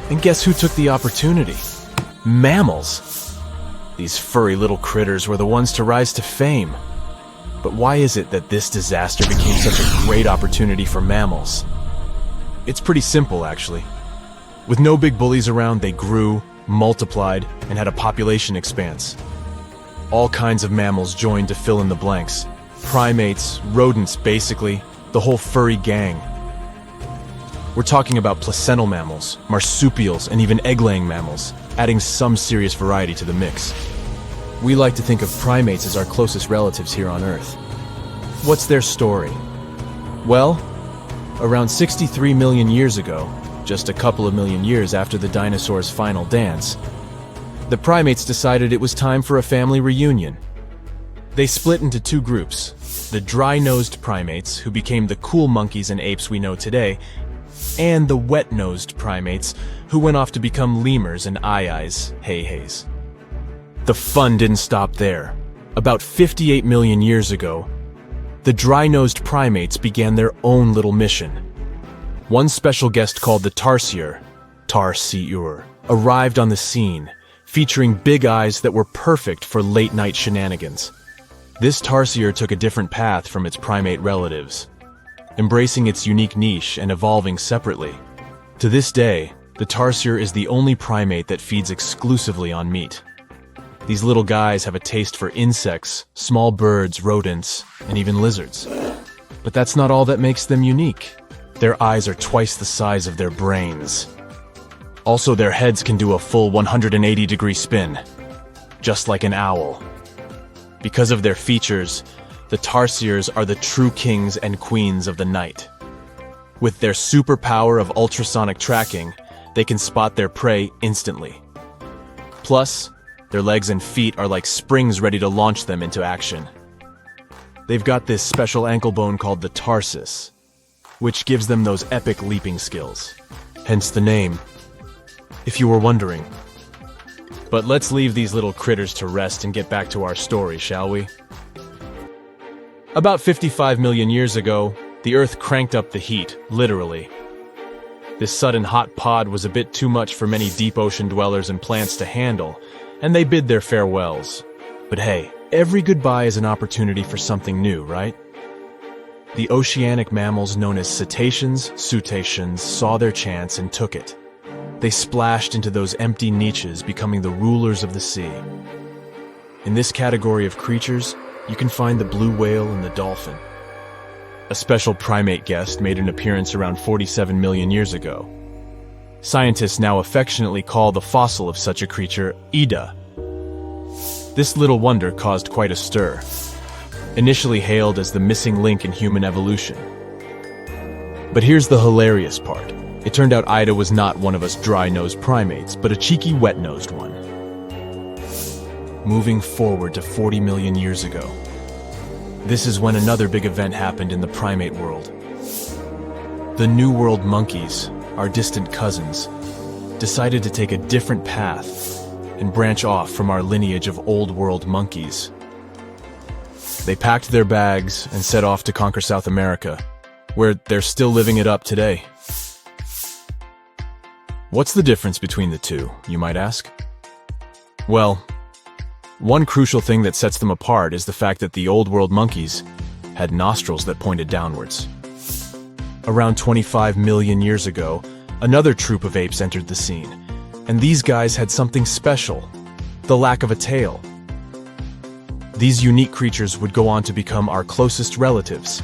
And guess who took the opportunity? Mammals! These furry little critters were the ones to rise to fame. But why is it that this disaster became such a great opportunity for mammals? It's pretty simple, actually. With no big bullies around, they grew, multiplied, and had a population expanse. All kinds of mammals joined to fill in the blanks. Primates, rodents, basically, the whole furry gang. We're talking about placental mammals, marsupials, and even egg-laying mammals, adding some serious variety to the mix. We like to think of primates as our closest relatives here on Earth. What's their story? Well, around 63 million years ago, just a couple of million years after the dinosaurs' final dance, the primates decided it was time for a family reunion. They split into two groups, the dry-nosed primates, who became the cool monkeys and apes we know today, and the wet-nosed primates, who went off to become lemurs and aye-ayes, hey-hays. The fun didn't stop there. About 58 million years ago, the dry-nosed primates began their own little mission. One special guest called the tarsier, arrived on the scene, featuring big eyes that were perfect for late-night shenanigans. This tarsier took a different path from its primate relatives, embracing its unique niche and evolving separately. To this day, the tarsier is the only primate that feeds exclusively on meat. These little guys have a taste for insects, small birds, rodents, and even lizards. But that's not all that makes them unique. Their eyes are twice the size of their brains. Also, their heads can do a full 180-degree spin, just like an owl. Because of their features, the tarsiers are the true kings and queens of the night. With their superpower of ultrasonic tracking, they can spot their prey instantly. Plus, their legs and feet are like springs ready to launch them into action. They've got this special ankle bone called the tarsus, which gives them those epic leaping skills. Hence the name, if you were wondering. But let's leave these little critters to rest and get back to our story, shall we? About 55 million years ago, the Earth cranked up the heat, literally. This sudden hot pod was a bit too much for many deep ocean dwellers and plants to handle, and they bid their farewells. But hey, every goodbye is an opportunity for something new, right? The oceanic mammals known as cetaceans, saw their chance and took it. They splashed into those empty niches, becoming the rulers of the sea. In this category of creatures, you can find the blue whale and the dolphin. A special primate guest made an appearance around 47 million years ago. Scientists now affectionately call the fossil of such a creature Ida. This little wonder caused quite a stir, initially hailed as the missing link in human evolution. But here's the hilarious part. It turned out Ida was not one of us dry-nosed primates, but a cheeky wet-nosed one. Moving forward to 40 million years ago. This is when another big event happened in the primate world. The New World monkeys, our distant cousins, decided to take a different path and branch off from our lineage of Old World monkeys. They packed their bags and set off to conquer South America, where they're still living it up today. What's the difference between the two, you might ask? Well, one crucial thing that sets them apart is the fact that the Old World monkeys had nostrils that pointed downwards. Around 25 million years ago, another troop of apes entered the scene, and these guys had something special, the lack of a tail. These unique creatures would go on to become our closest relatives.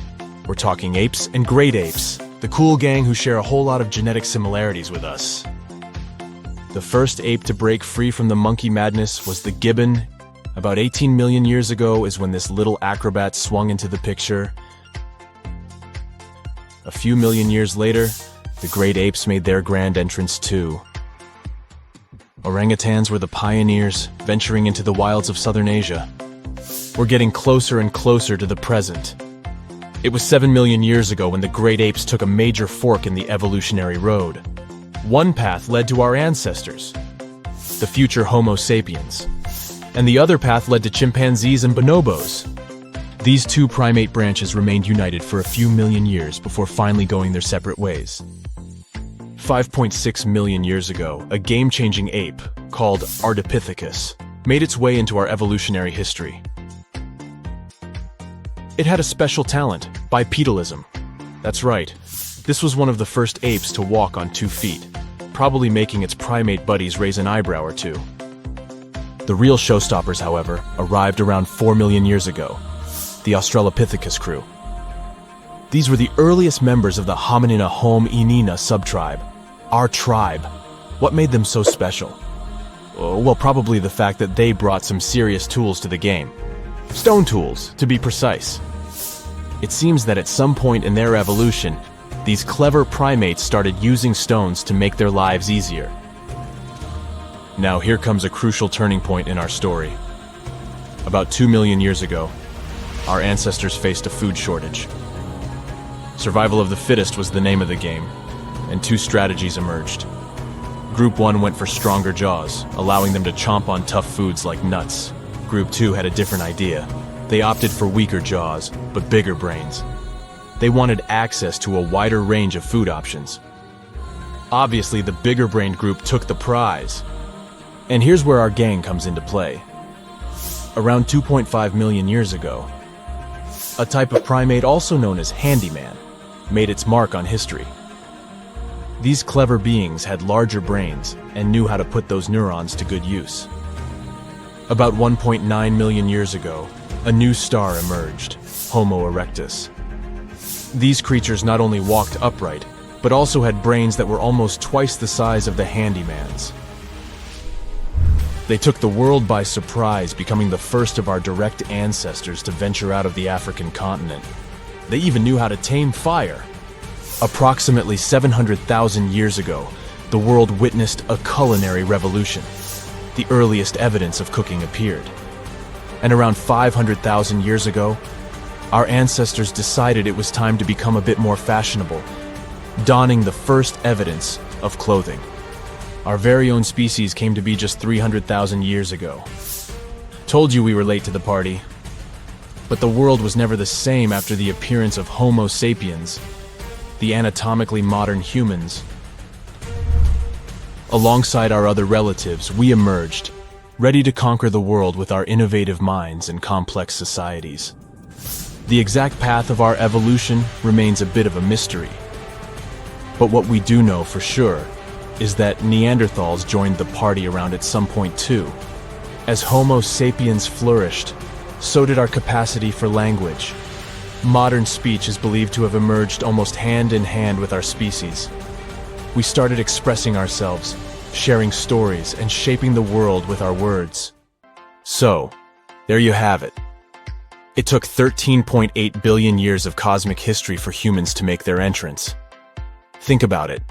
We're talking apes and great apes, the cool gang who share a whole lot of genetic similarities with us. The first ape to break free from the monkey madness was the gibbon. About 18 million years ago is when this little acrobat swung into the picture. A few million years later, the great apes made their grand entrance too. Orangutans were the pioneers, venturing into the wilds of southern Asia. We're getting closer and closer to the present. It was 7 million years ago when the great apes took a major fork in the evolutionary road. One path led to our ancestors, the future Homo sapiens, and the other path led to chimpanzees and bonobos. These two primate branches remained united for a few million years before finally going their separate ways. 5.6 million years ago, a game-changing ape, called Ardipithecus, made its way into our evolutionary history. It had a special talent, bipedalism. That's right, this was one of the first apes to walk on 2 feet, probably making its primate buddies raise an eyebrow or two. The real showstoppers, however, arrived around 4 million years ago, the Australopithecus crew. These were the earliest members of the Hominina hominina subtribe, our tribe. What made them so special? Well, probably the fact that they brought some serious tools to the game. Stone tools, to be precise. It seems that at some point in their evolution, these clever primates started using stones to make their lives easier. Now here comes a crucial turning point in our story. About 2 million years ago, our ancestors faced a food shortage. Survival of the fittest was the name of the game, and 2 strategies emerged. Group 1 went for stronger jaws, allowing them to chomp on tough foods like nuts. Group 2 had a different idea. They opted for weaker jaws, but bigger brains. They wanted access to a wider range of food options. Obviously, the bigger-brained group took the prize. And here's where our gang comes into play. Around 2.5 million years ago, a type of primate also known as handyman made its mark on history. These clever beings had larger brains and knew how to put those neurons to good use. About 1.9 million years ago, a new star emerged, Homo erectus. These creatures not only walked upright, but also had brains that were almost twice the size of the handyman's. They took the world by surprise, becoming the first of our direct ancestors to venture out of the African continent. They even knew how to tame fire. Approximately 700,000 years ago, the world witnessed a culinary revolution. The earliest evidence of cooking appeared. And around 500,000 years ago, our ancestors decided it was time to become a bit more fashionable, donning the first evidence of clothing. Our very own species came to be just 300,000 years ago. Told you we were late to the party. But the world was never the same after the appearance of Homo sapiens, the anatomically modern humans. Alongside our other relatives, we emerged, ready to conquer the world with our innovative minds and complex societies. The exact path of our evolution remains a bit of a mystery. But what we do know for sure is that Neanderthals joined the party around at some point too. As Homo sapiens flourished, so did our capacity for language. Modern speech is believed to have emerged almost hand in hand with our species. We started expressing ourselves, sharing stories, and shaping the world with our words. So, there you have it. It took 13.8 billion years of cosmic history for humans to make their entrance. Think about it.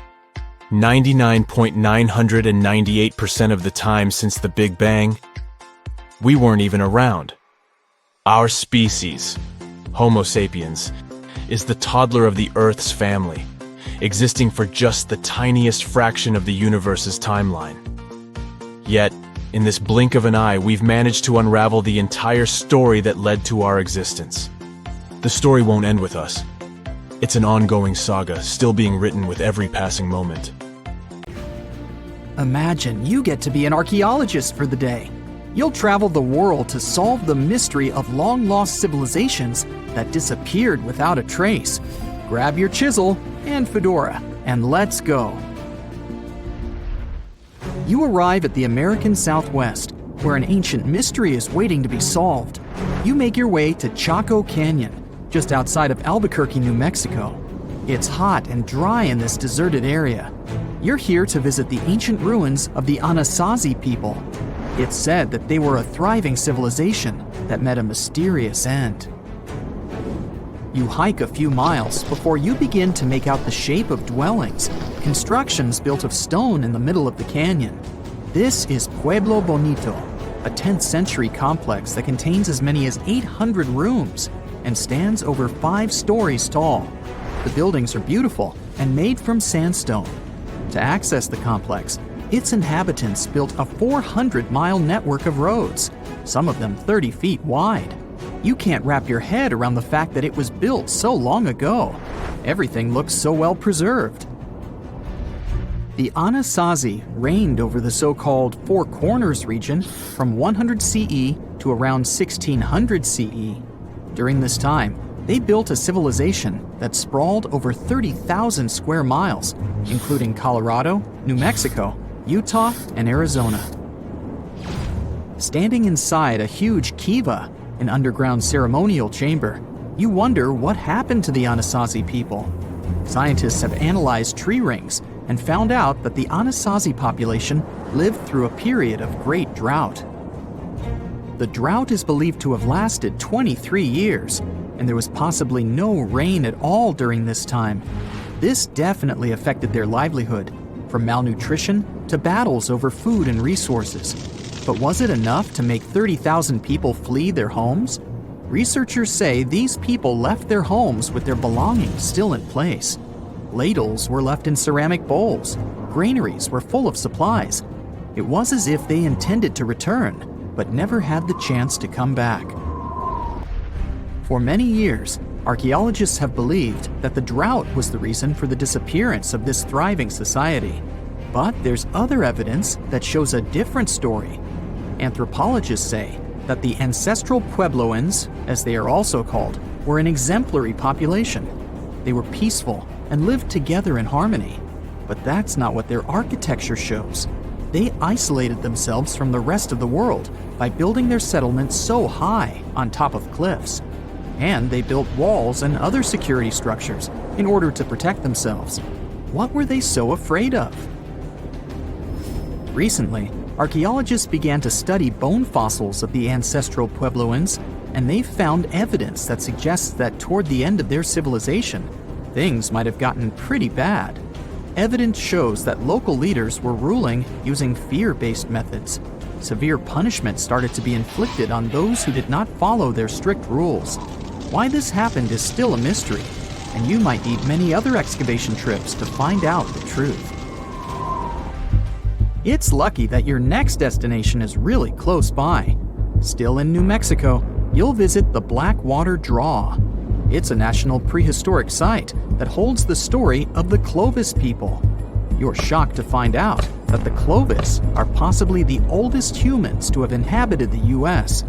99.998% of the time since the Big Bang, we weren't even around. Our species, Homo sapiens, is the toddler of the Earth's family, existing for just the tiniest fraction of the universe's timeline. Yet, in this blink of an eye, we've managed to unravel the entire story that led to our existence. The story won't end with us. It's an ongoing saga, still being written with every passing moment. Imagine you get to be an archaeologist for the day. You'll travel the world to solve the mystery of long-lost civilizations that disappeared without a trace. Grab your chisel and fedora, and let's go. You arrive at the American Southwest, where an ancient mystery is waiting to be solved. You make your way to Chaco Canyon, just outside of Albuquerque, New Mexico. It's hot and dry in this deserted area. You're here to visit the ancient ruins of the Anasazi people. It's said that they were a thriving civilization that met a mysterious end. You hike a few miles before you begin to make out the shape of dwellings, constructions built of stone in the middle of the canyon. This is Pueblo Bonito, a 10th century complex that contains as many as 800 rooms and stands over 5 stories tall. The buildings are beautiful and made from sandstone. To access the complex, its inhabitants built a 400-mile network of roads, some of them 30 feet wide. You can't wrap your head around the fact that it was built so long ago. Everything looks so well preserved. The Anasazi reigned over the so-called Four Corners region from 100 CE to around 1600 CE. During this time, they built a civilization that sprawled over 30,000 square miles, including Colorado, New Mexico, Utah, and Arizona. Standing inside a huge kiva, an underground ceremonial chamber, you wonder what happened to the Anasazi people. Scientists have analyzed tree rings and found out that the Anasazi population lived through a period of great drought. The drought is believed to have lasted 23 years, and there was possibly no rain at all during this time. This definitely affected their livelihood, from malnutrition to battles over food and resources. But was it enough to make 30,000 people flee their homes? Researchers say these people left their homes with their belongings still in place. Ladles were left in ceramic bowls. Granaries were full of supplies. It was as if they intended to return, but never had the chance to come back. For many years, archaeologists have believed that the drought was the reason for the disappearance of this thriving society. But there's other evidence that shows a different story. Anthropologists say that the ancestral Puebloans, as they are also called, were an exemplary population. They were peaceful and lived together in harmony. But that's not what their architecture shows. They isolated themselves from the rest of the world by building their settlements so high on top of cliffs. And they built walls and other security structures in order to protect themselves. What were they so afraid of? Recently, archaeologists began to study bone fossils of the ancestral Puebloans, and they found evidence that suggests that toward the end of their civilization, things might have gotten pretty bad. Evidence shows that local leaders were ruling using fear-based methods. Severe punishment started to be inflicted on those who did not follow their strict rules. Why this happened is still a mystery, and you might need many other excavation trips to find out the truth. It's lucky that your next destination is really close by. Still in New Mexico, you'll visit the Blackwater Draw. It's a national prehistoric site that holds the story of the Clovis people. You're shocked to find out that the Clovis are possibly the oldest humans to have inhabited the U.S.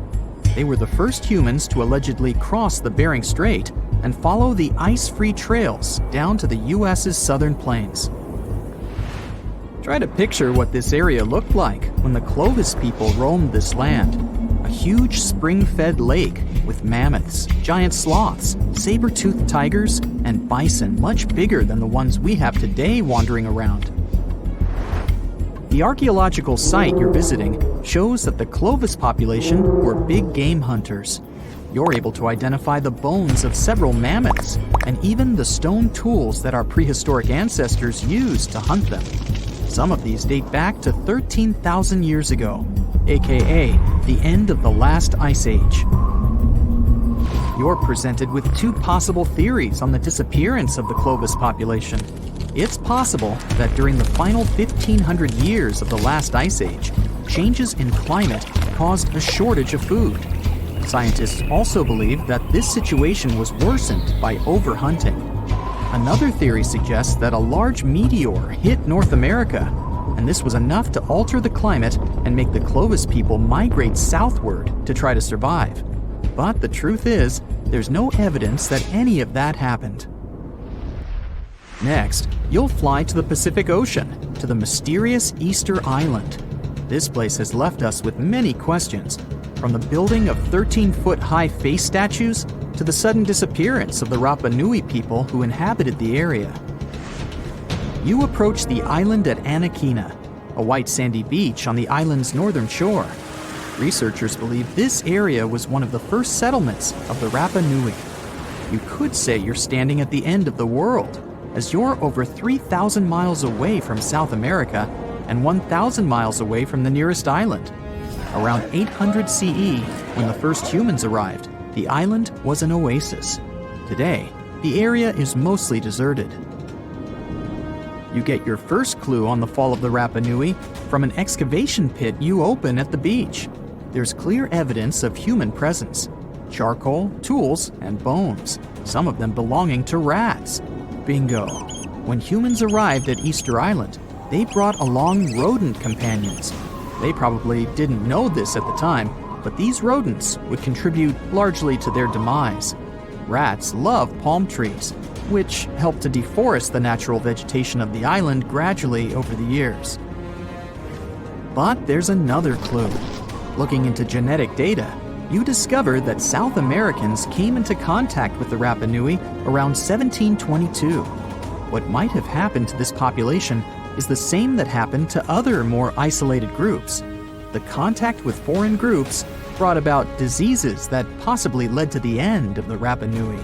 They were the first humans to allegedly cross the Bering Strait and follow the ice-free trails down to the U.S.'s southern plains. Try to picture what this area looked like when the Clovis people roamed this land. A huge spring-fed lake with mammoths, giant sloths, saber-toothed tigers, and bison much bigger than the ones we have today wandering around. The archaeological site you're visiting shows that the Clovis population were big game hunters. You're able to identify the bones of several mammoths and even the stone tools that our prehistoric ancestors used to hunt them. Some of these date back to 13,000 years ago, aka the end of the last ice age. You're presented with two possible theories on the disappearance of the Clovis population. It's possible that during the final 1,500 years of the last ice age, changes in climate caused a shortage of food. Scientists also believe that this situation was worsened by overhunting. Another theory suggests that a large meteor hit North America, and this was enough to alter the climate and make the Clovis people migrate southward to try to survive. But the truth is, there's no evidence that any of that happened. Next, you'll fly to the Pacific Ocean, to the mysterious Easter Island. This place has left us with many questions, from the building of 13-foot-high face statues to the sudden disappearance of the Rapa Nui people who inhabited the area. You approach the island at Anakina, a white sandy beach on the island's northern shore. Researchers believe this area was one of the first settlements of the Rapa Nui. You could say you're standing at the end of the world, as you're over 3,000 miles away from South America and 1,000 miles away from the nearest island. Around 800 CE, when the first humans arrived, the island was an oasis. Today, the area is mostly deserted. You get your first clue on the fall of the Rapa Nui from an excavation pit you open at the beach. There's clear evidence of human presence. charcoal, tools, and bones, some of them belonging to rats. Bingo! When humans arrived at Easter Island, they brought along rodent companions. They probably didn't know this at the time, but these rodents would contribute largely to their demise. Rats love palm trees, which helped to deforest the natural vegetation of the island gradually over the years. But there's another clue. Looking into genetic data, you discover that South Americans came into contact with the Rapa Nui around 1722. What might have happened to this population is the same that happened to other more isolated groups. The contact with foreign groups brought about diseases that possibly led to the end of the Rapa Nui.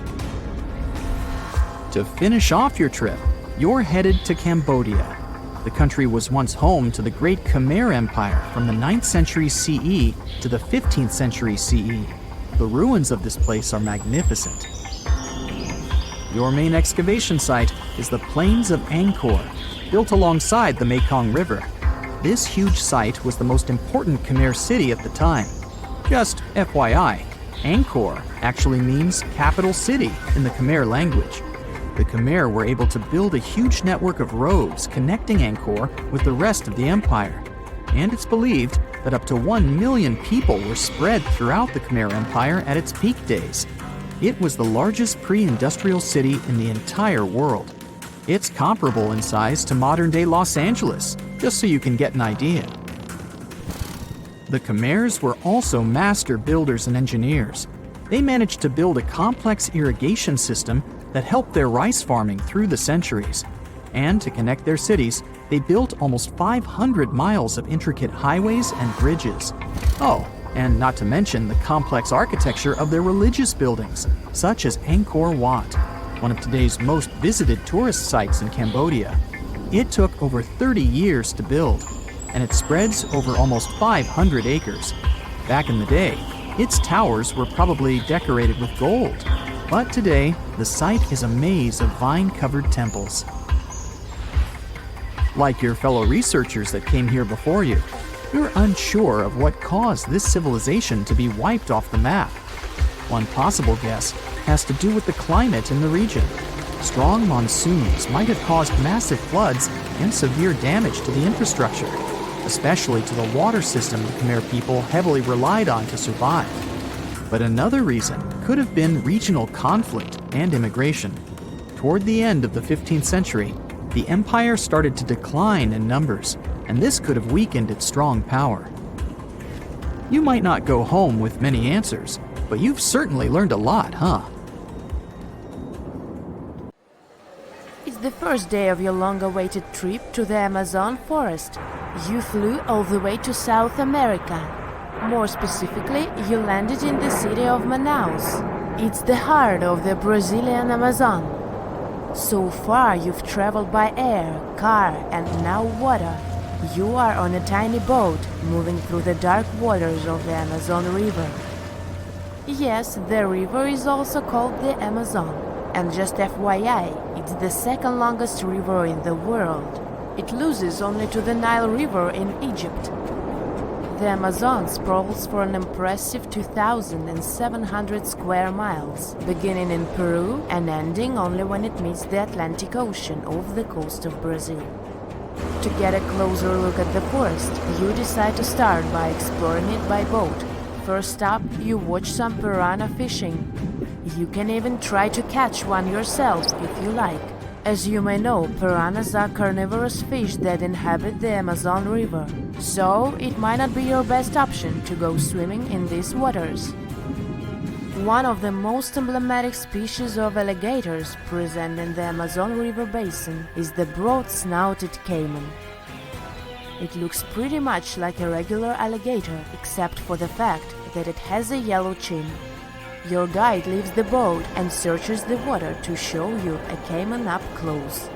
To finish off your trip, you're headed to Cambodia. The country was once home to the great Khmer Empire from the 9th century CE to the 15th century CE. The ruins of this place are magnificent. Your main excavation site is the Plains of Angkor, built alongside the Mekong River. This huge site was the most important Khmer city at the time. Just FYI, Angkor actually means capital city in the Khmer language. The Khmer were able to build a huge network of roads connecting Angkor with the rest of the empire. And it's believed that up to 1 million people were spread throughout the Khmer Empire at its peak days. It was the largest pre-industrial city in the entire world. It's comparable in size to modern-day Los Angeles, just so you can get an idea. The Khmers were also master builders and engineers. They managed to build a complex irrigation system that helped their rice farming through the centuries. And to connect their cities, they built almost 500 miles of intricate highways and bridges. Oh, and not to mention the complex architecture of their religious buildings, such as Angkor Wat, one of today's most visited tourist sites in Cambodia. It took over 30 years to build, and it spreads over almost 500 acres. Back in the day, its towers were probably decorated with gold. But today, the site is a maze of vine-covered temples. Like your fellow researchers that came here before you, you're unsure of what caused this civilization to be wiped off the map. One possible guess has to do with the climate in the region. Strong monsoons might have caused massive floods and severe damage to the infrastructure, especially to the water system the Khmer people heavily relied on to survive. But another reason could have been regional conflict and immigration. Toward the end of the 15th century, the empire started to decline in numbers, and this could have weakened its strong power. You might not go home with many answers, but you've certainly learned a lot, huh? It's the first day of your long-awaited trip to the Amazon forest. You flew all the way to South America. More specifically, you landed in the city of Manaus. It's the heart of the Brazilian Amazon. So far, you've traveled by air, car, and now water. You are on a tiny boat, moving through the dark waters of the Amazon River. Yes, the river is also called the Amazon. And just FYI, it's the second longest river in the world. It loses only to the Nile River in Egypt. The Amazon sprawls for an impressive 2,700 square miles, beginning in Peru and ending only when it meets the Atlantic Ocean off the coast of Brazil. To get a closer look at the forest, you decide to start by exploring it by boat. First up, you watch some piranha fishing. You can even try to catch one yourself if you like. As you may know, piranhas are carnivorous fish that inhabit the Amazon River, so it might not be your best option to go swimming in these waters. One of the most emblematic species of alligators present in the Amazon River basin is the broad-snouted caiman. It looks pretty much like a regular alligator, except for the fact that it has a yellow chin. Your guide leaves the boat and searches the water to show you a caiman up close.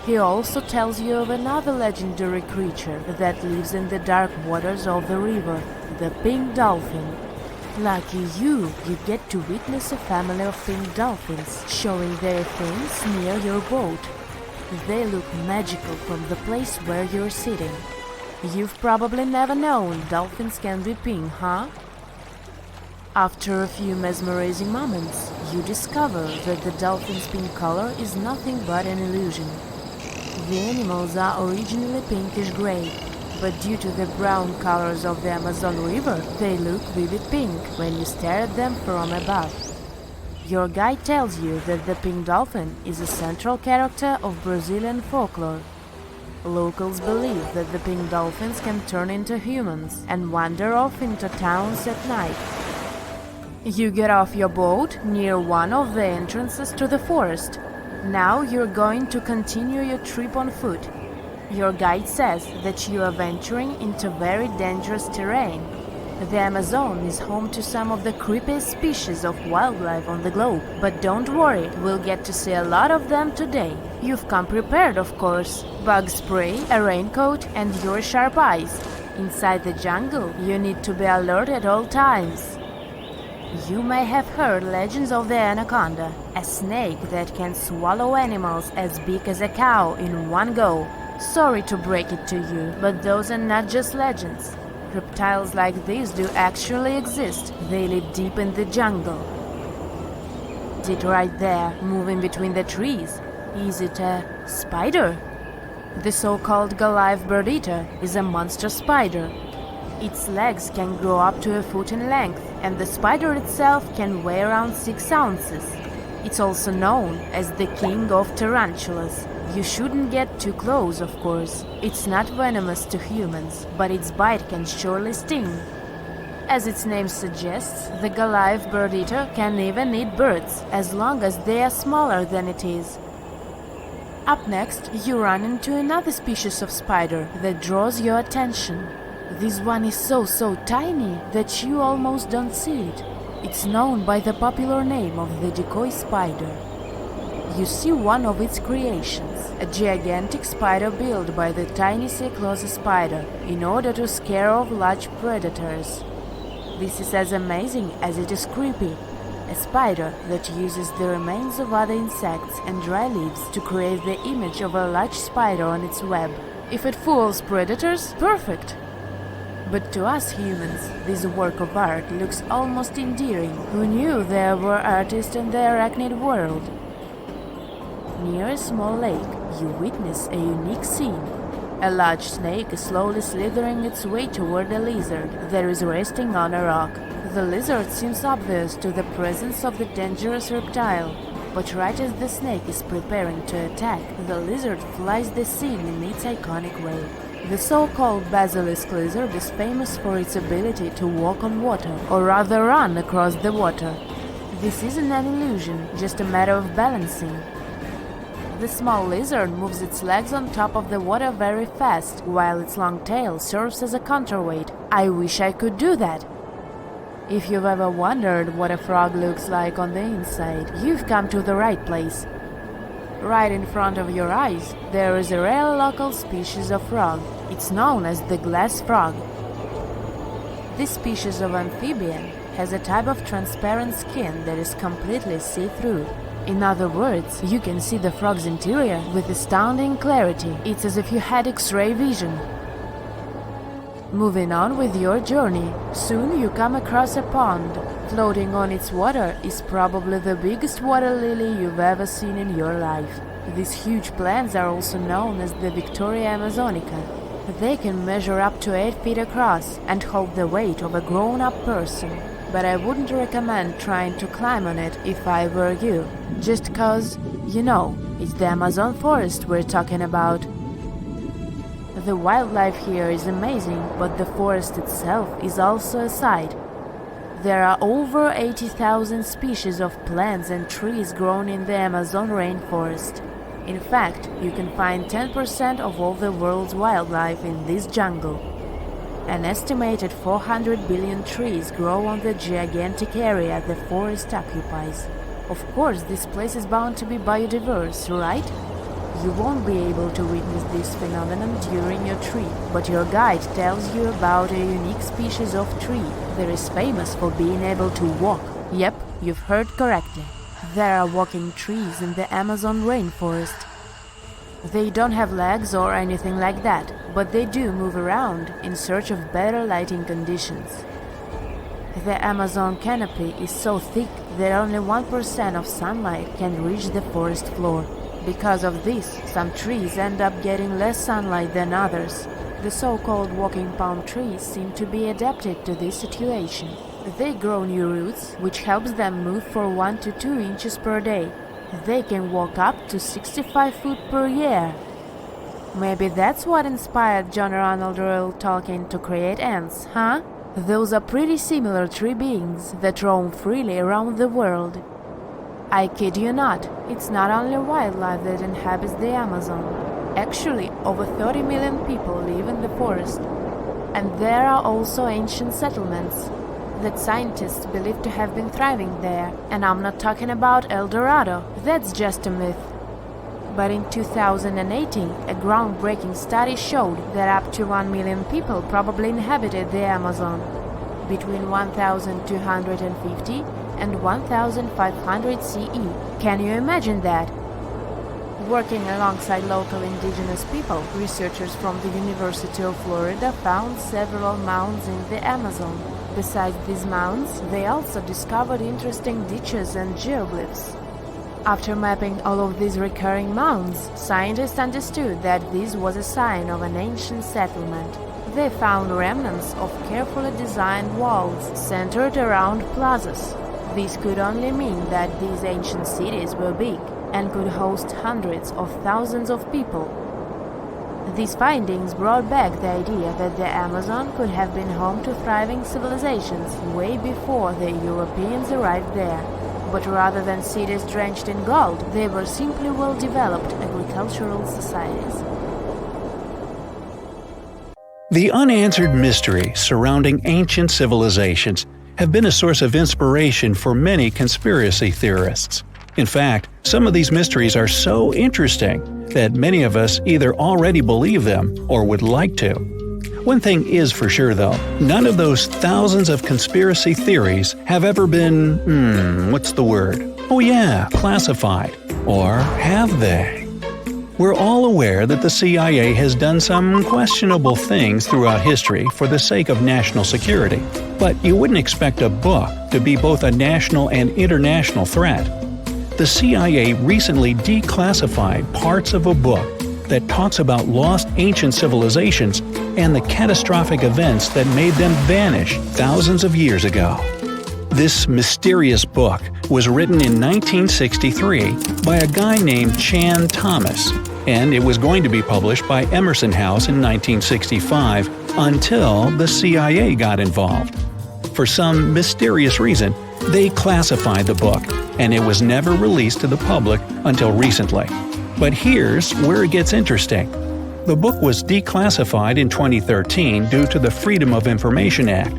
He also tells you of another legendary creature that lives in the dark waters of the river, the pink dolphin. Lucky you get to witness a family of pink dolphins showing their fins near your boat. They look magical from the place where you're sitting. You've probably never known dolphins can be pink, huh? After a few mesmerizing moments, you discover that the dolphin's pink color is nothing but an illusion. The animals are originally pinkish-gray, but due to the brown colors of the Amazon River, they look vivid pink when you stare at them from above. Your guide tells you that the pink dolphin is a central character of Brazilian folklore. Locals believe that the pink dolphins can turn into humans and wander off into towns at night. You get off your boat near one of the entrances to the forest. Now you're going to continue your trip on foot. Your guide says that you are venturing into very dangerous terrain. The Amazon is home to some of the creepiest species of wildlife on the globe. But don't worry, we'll get to see a lot of them today. You've come prepared, of course. Bug spray, a raincoat, and your sharp eyes. Inside the jungle, you need to be alert at all times. You may have heard legends of the anaconda, a snake that can swallow animals as big as a cow in one go. Sorry to break it to you, but those are not just legends. Reptiles like these do actually exist. They live deep in the jungle. Is it right there, moving between the trees? Is it a spider? The so-called Goliath bird-eater is a monster spider. Its legs can grow up to a foot in length, and the spider itself can weigh around 6 ounces. It's also known as the king of tarantulas. You shouldn't get too close, of course. It's not venomous to humans, but its bite can surely sting. As its name suggests, the Goliath bird-eater can even eat birds, as long as they are smaller than it is. Up next, you run into another species of spider that draws your attention. This one is so tiny that you almost don't see it. It's known by the popular name of the decoy spider. You see one of its creations, a gigantic spider built by the tiny Clovis spider in order to scare off large predators. This is as amazing as it is creepy. A spider that uses the remains of other insects and dry leaves to create the image of a large spider on its web. If it fools predators, perfect! But to us humans, this work of art looks almost endearing. Who knew there were artists in the arachnid world? Near a small lake, you witness a unique scene. A large snake is slowly slithering its way toward a lizard that is resting on a rock. The lizard seems obvious to the presence of the dangerous reptile, but right as the snake is preparing to attack, the lizard flies the scene in its iconic way. The so-called basilisk lizard is famous for its ability to walk on water, or rather run across the water. This isn't an illusion, just a matter of balancing. The small lizard moves its legs on top of the water very fast, while its long tail serves as a counterweight. I wish I could do that. If you've ever wondered what a frog looks like on the inside, you've come to the right place. Right in front of your eyes, there is a rare local species of frog. It's known as the glass frog. This species of amphibian has a type of transparent skin that is completely see-through. In other words, you can see the frog's interior with astounding clarity. It's as if you had X-ray vision. Moving on with your journey, soon you come across a pond. Floating on its water is probably the biggest water lily you've ever seen in your life. These huge plants are also known as the Victoria Amazonica. They can measure up to 8 feet across and hold the weight of a grown-up person. But I wouldn't recommend trying to climb on it if I were you, just cause, you know, it's the Amazon forest we're talking about. The wildlife here is amazing, but the forest itself is also a sight. There are over 80,000 species of plants and trees grown in the Amazon rainforest. In fact, you can find 10% of all the world's wildlife in this jungle. An estimated 400 billion trees grow on the gigantic area the forest occupies. Of course, this place is bound to be biodiverse, right? You won't be able to witness this phenomenon during your trip, but your guide tells you about a unique species of tree that is famous for being able to walk. Yep, you've heard correctly. There are walking trees in the Amazon rainforest. They don't have legs or anything like that, but they do move around in search of better lighting conditions. The Amazon canopy is so thick that only 1% of sunlight can reach the forest floor. Because of this, some trees end up getting less sunlight than others. The so-called walking palm trees seem to be adapted to this situation. They grow new roots, which helps them move for 1 to 2 inches per day. They can walk up to 65 feet per year. Maybe that's what inspired John Ronald Reuel Tolkien to create ants, huh? Those are pretty similar tree beings that roam freely around the world. I kid you not, it's not only wildlife that inhabits the Amazon. Actually, over 30 million people live in the forest. And there are also ancient settlements that scientists believe to have been thriving there. And I'm not talking about El Dorado, that's just a myth. But in 2018, a groundbreaking study showed that up to 1 million people probably inhabited the Amazon, between 1250 and 1500 CE. Can you imagine that? Working alongside local indigenous people, researchers from the University of Florida found several mounds in the Amazon. Besides these mounds, they also discovered interesting ditches and geoglyphs. After mapping all of these recurring mounds, scientists understood that this was a sign of an ancient settlement. They found remnants of carefully designed walls centered around plazas. This could only mean that these ancient cities were big and could host hundreds of thousands of people. These findings brought back the idea that the Amazon could have been home to thriving civilizations way before the Europeans arrived there. But rather than cities drenched in gold, they were simply well-developed agricultural societies. The unanswered mysteries surrounding ancient civilizations have been a source of inspiration for many conspiracy theorists. In fact, some of these mysteries are so interesting that many of us either already believe them or would like to. One thing is for sure though, none of those thousands of conspiracy theories have ever been, classified. Or have they? We're all aware that the CIA has done some questionable things throughout history for the sake of national security, but you wouldn't expect a book to be both a national and international threat. The CIA recently declassified parts of a book that talks about lost ancient civilizations and the catastrophic events that made them vanish thousands of years ago. This mysterious book was written in 1963 by a guy named Chan Thomas, and it was going to be published by Emerson House in 1965 until the CIA got involved. For some mysterious reason, they classified the book, and it was never released to the public until recently. But here's where it gets interesting. The book was declassified in 2013 due to the Freedom of Information Act,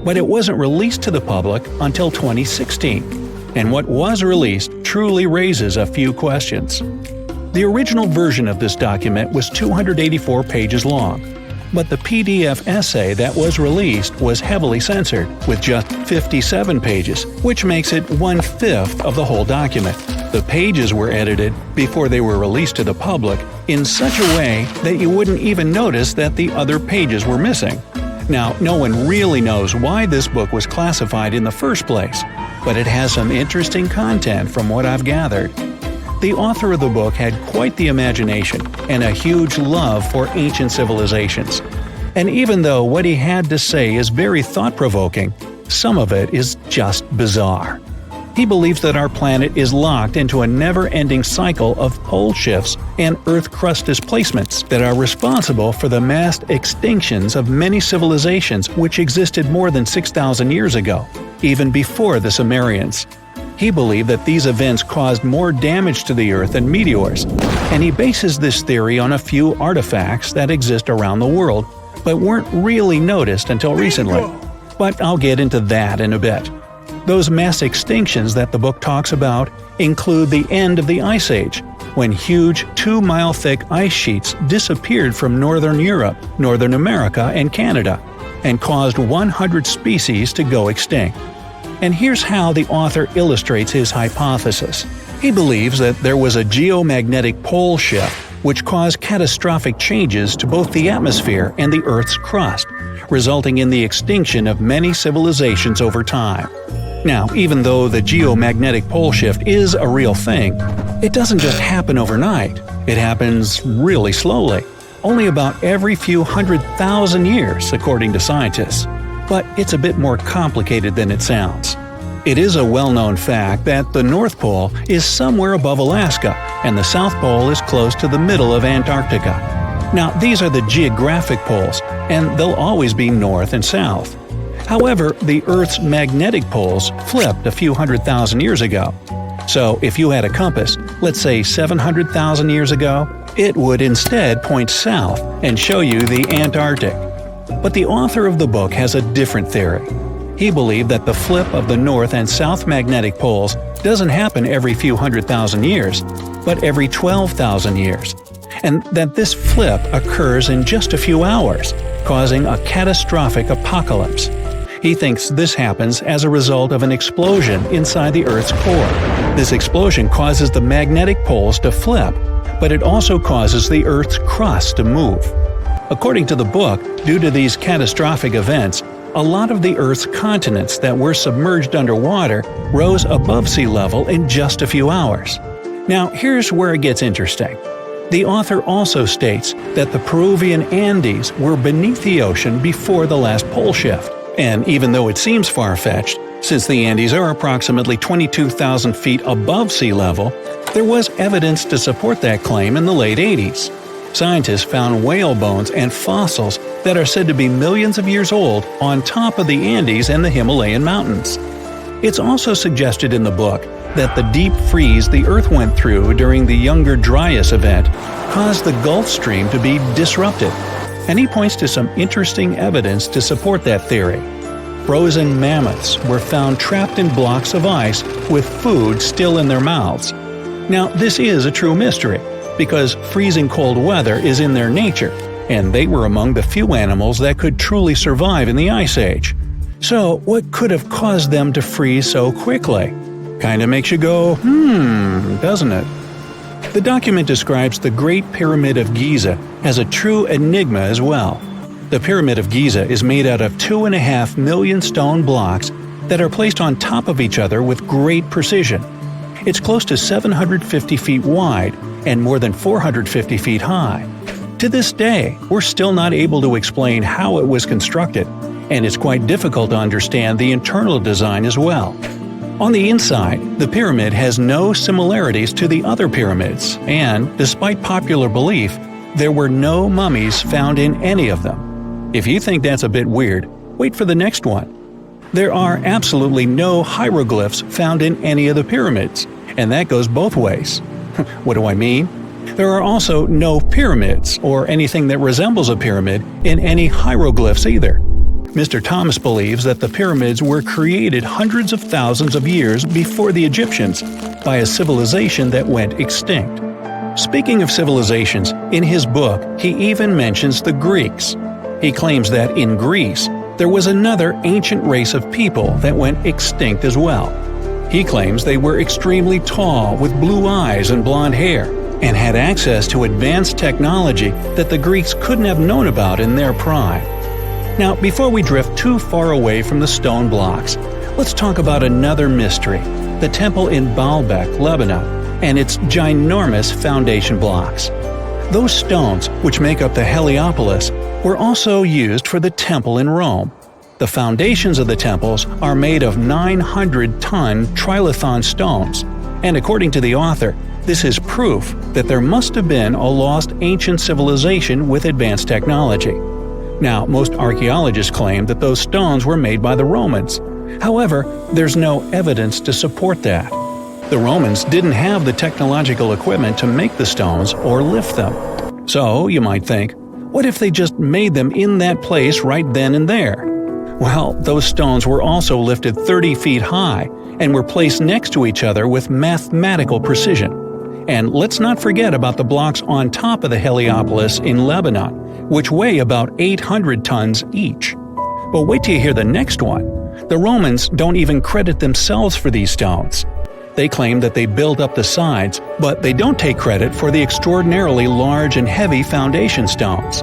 but it wasn't released to the public until 2016. And what was released truly raises a few questions. The original version of this document was 284 pages long, but the PDF essay that was released was heavily censored, with just 57 pages, which makes it 1/5 of the whole document. The pages were edited before they were released to the public in such a way that you wouldn't even notice that the other pages were missing. Now, no one really knows why this book was classified in the first place, but it has some interesting content from what I've gathered. The author of the book had quite the imagination and a huge love for ancient civilizations. And even though what he had to say is very thought-provoking, some of it is just bizarre. He believes that our planet is locked into a never-ending cycle of pole shifts and Earth crust displacements that are responsible for the mass extinctions of many civilizations which existed more than 6,000 years ago, even before the Sumerians. He believed that these events caused more damage to the Earth than meteors, and he bases this theory on a few artifacts that exist around the world, but weren't really noticed until recently. But I'll get into that in a bit. Those mass extinctions that the book talks about include the end of the Ice Age, when huge 2-mile-thick ice sheets disappeared from northern Europe, Northern America, and Canada, and caused 100 species to go extinct. And here's how the author illustrates his hypothesis. He believes that there was a geomagnetic pole shift which cause catastrophic changes to both the atmosphere and the Earth's crust, resulting in the extinction of many civilizations over time. Now, even though the geomagnetic pole shift is a real thing, it doesn't just happen overnight. It happens really slowly, only about every few 100,000 years, according to scientists. But it's a bit more complicated than it sounds. It is a well-known fact that the North Pole is somewhere above Alaska, and the South Pole is close to the middle of Antarctica. Now, these are the geographic poles, and they'll always be north and south. However, the Earth's magnetic poles flipped a few 100,000 years ago. So if you had a compass, let's say 700,000 years ago, it would instead point south and show you the Antarctic. But the author of the book has a different theory. He believed that the flip of the north and south magnetic poles doesn't happen every few 100,000 years, but every 12,000 years, and that this flip occurs in just a few hours, causing a catastrophic apocalypse. He thinks this happens as a result of an explosion inside the Earth's core. This explosion causes the magnetic poles to flip, but it also causes the Earth's crust to move. According to the book, due to these catastrophic events, a lot of the Earth's continents that were submerged underwater rose above sea level in just a few hours. Now, here's where it gets interesting. The author also states that the Peruvian Andes were beneath the ocean before the last pole shift. And even though it seems far-fetched, since the Andes are approximately 22,000 feet above sea level, there was evidence to support that claim in the late 80s. Scientists found whale bones and fossils that are said to be millions of years old on top of the Andes and the Himalayan mountains. It's also suggested in the book that the deep freeze the Earth went through during the Younger Dryas event caused the Gulf Stream to be disrupted. And he points to some interesting evidence to support that theory. Frozen mammoths were found trapped in blocks of ice with food still in their mouths. Now, this is a true mystery, because freezing cold weather is in their nature, and they were among the few animals that could truly survive in the Ice Age. So, what could have caused them to freeze so quickly? Kinda makes you go, doesn't it? The document describes the Great Pyramid of Giza as a true enigma as well. The Pyramid of Giza is made out of 2.5 million stone blocks that are placed on top of each other with great precision. It's close to 750 feet wide and more than 450 feet high. To this day, we're still not able to explain how it was constructed, and it's quite difficult to understand the internal design as well. On the inside, the pyramid has no similarities to the other pyramids, and, despite popular belief, there were no mummies found in any of them. If you think that's a bit weird, wait for the next one. There are absolutely no hieroglyphs found in any of the pyramids, and that goes both ways. What do I mean? There are also no pyramids, or anything that resembles a pyramid, in any hieroglyphs either. Mr. Thomas believes that the pyramids were created hundreds of thousands of years before the Egyptians by a civilization that went extinct. Speaking of civilizations, in his book he even mentions the Greeks. He claims that in Greece, there was another ancient race of people that went extinct as well. He claims they were extremely tall with blue eyes and blonde hair, and had access to advanced technology that the Greeks couldn't have known about in their prime. Now, before we drift too far away from the stone blocks, let's talk about another mystery, the temple in Baalbek, Lebanon, and its ginormous foundation blocks. Those stones, which make up the Heliopolis, were also used for the temple in Rome. The foundations of the temples are made of 900-ton trilithon stones, and according to the author, this is proof that there must have been a lost ancient civilization with advanced technology. Now, most archaeologists claim that those stones were made by the Romans. However, there's no evidence to support that. The Romans didn't have the technological equipment to make the stones or lift them. So, you might think, what if they just made them in that place right then and there? Well, those stones were also lifted 30 feet high and were placed next to each other with mathematical precision. And let's not forget about the blocks on top of the Heliopolis in Lebanon, which weigh about 800 tons each. But wait till you hear the next one. The Romans don't even credit themselves for these stones. They claim that they built up the sides, but they don't take credit for the extraordinarily large and heavy foundation stones.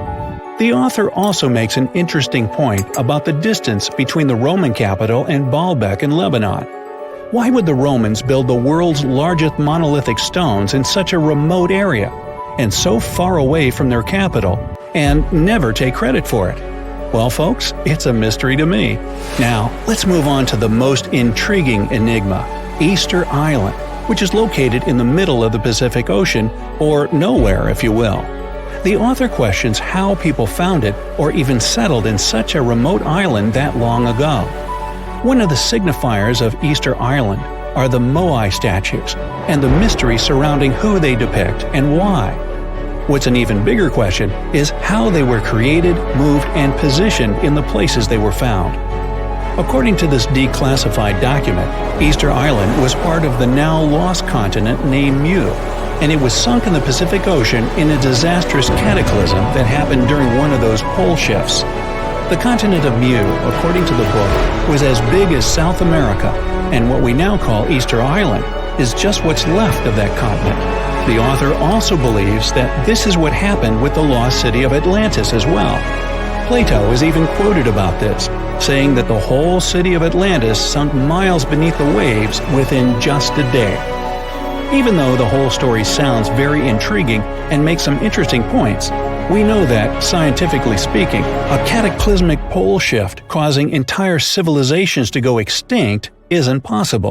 The author also makes an interesting point about the distance between the Roman capital and Baalbek in Lebanon. Why would the Romans build the world's largest monolithic stones in such a remote area, and so far away from their capital, and never take credit for it? Well, folks, it's a mystery to me. Now, let's move on to the most intriguing enigma, Easter Island, which is located in the middle of the Pacific Ocean, or nowhere, if you will. The author questions how people found it or even settled in such a remote island that long ago. One of the signifiers of Easter Island are the Moai statues, and the mystery surrounding who they depict and why. What's an even bigger question is how they were created, moved, and positioned in the places they were found. According to this declassified document, Easter Island was part of the now lost continent named Mu, and it was sunk in the Pacific Ocean in a disastrous cataclysm that happened during one of those pole shifts. The continent of Mu, according to the book, was as big as South America, and what we now call Easter Island is just what's left of that continent. The author also believes that this is what happened with the lost city of Atlantis as well. Plato is even quoted about this, saying that the whole city of Atlantis sunk miles beneath the waves within just a day. Even though the whole story sounds very intriguing and makes some interesting points, we know that, scientifically speaking, a cataclysmic pole shift causing entire civilizations to go extinct isn't possible.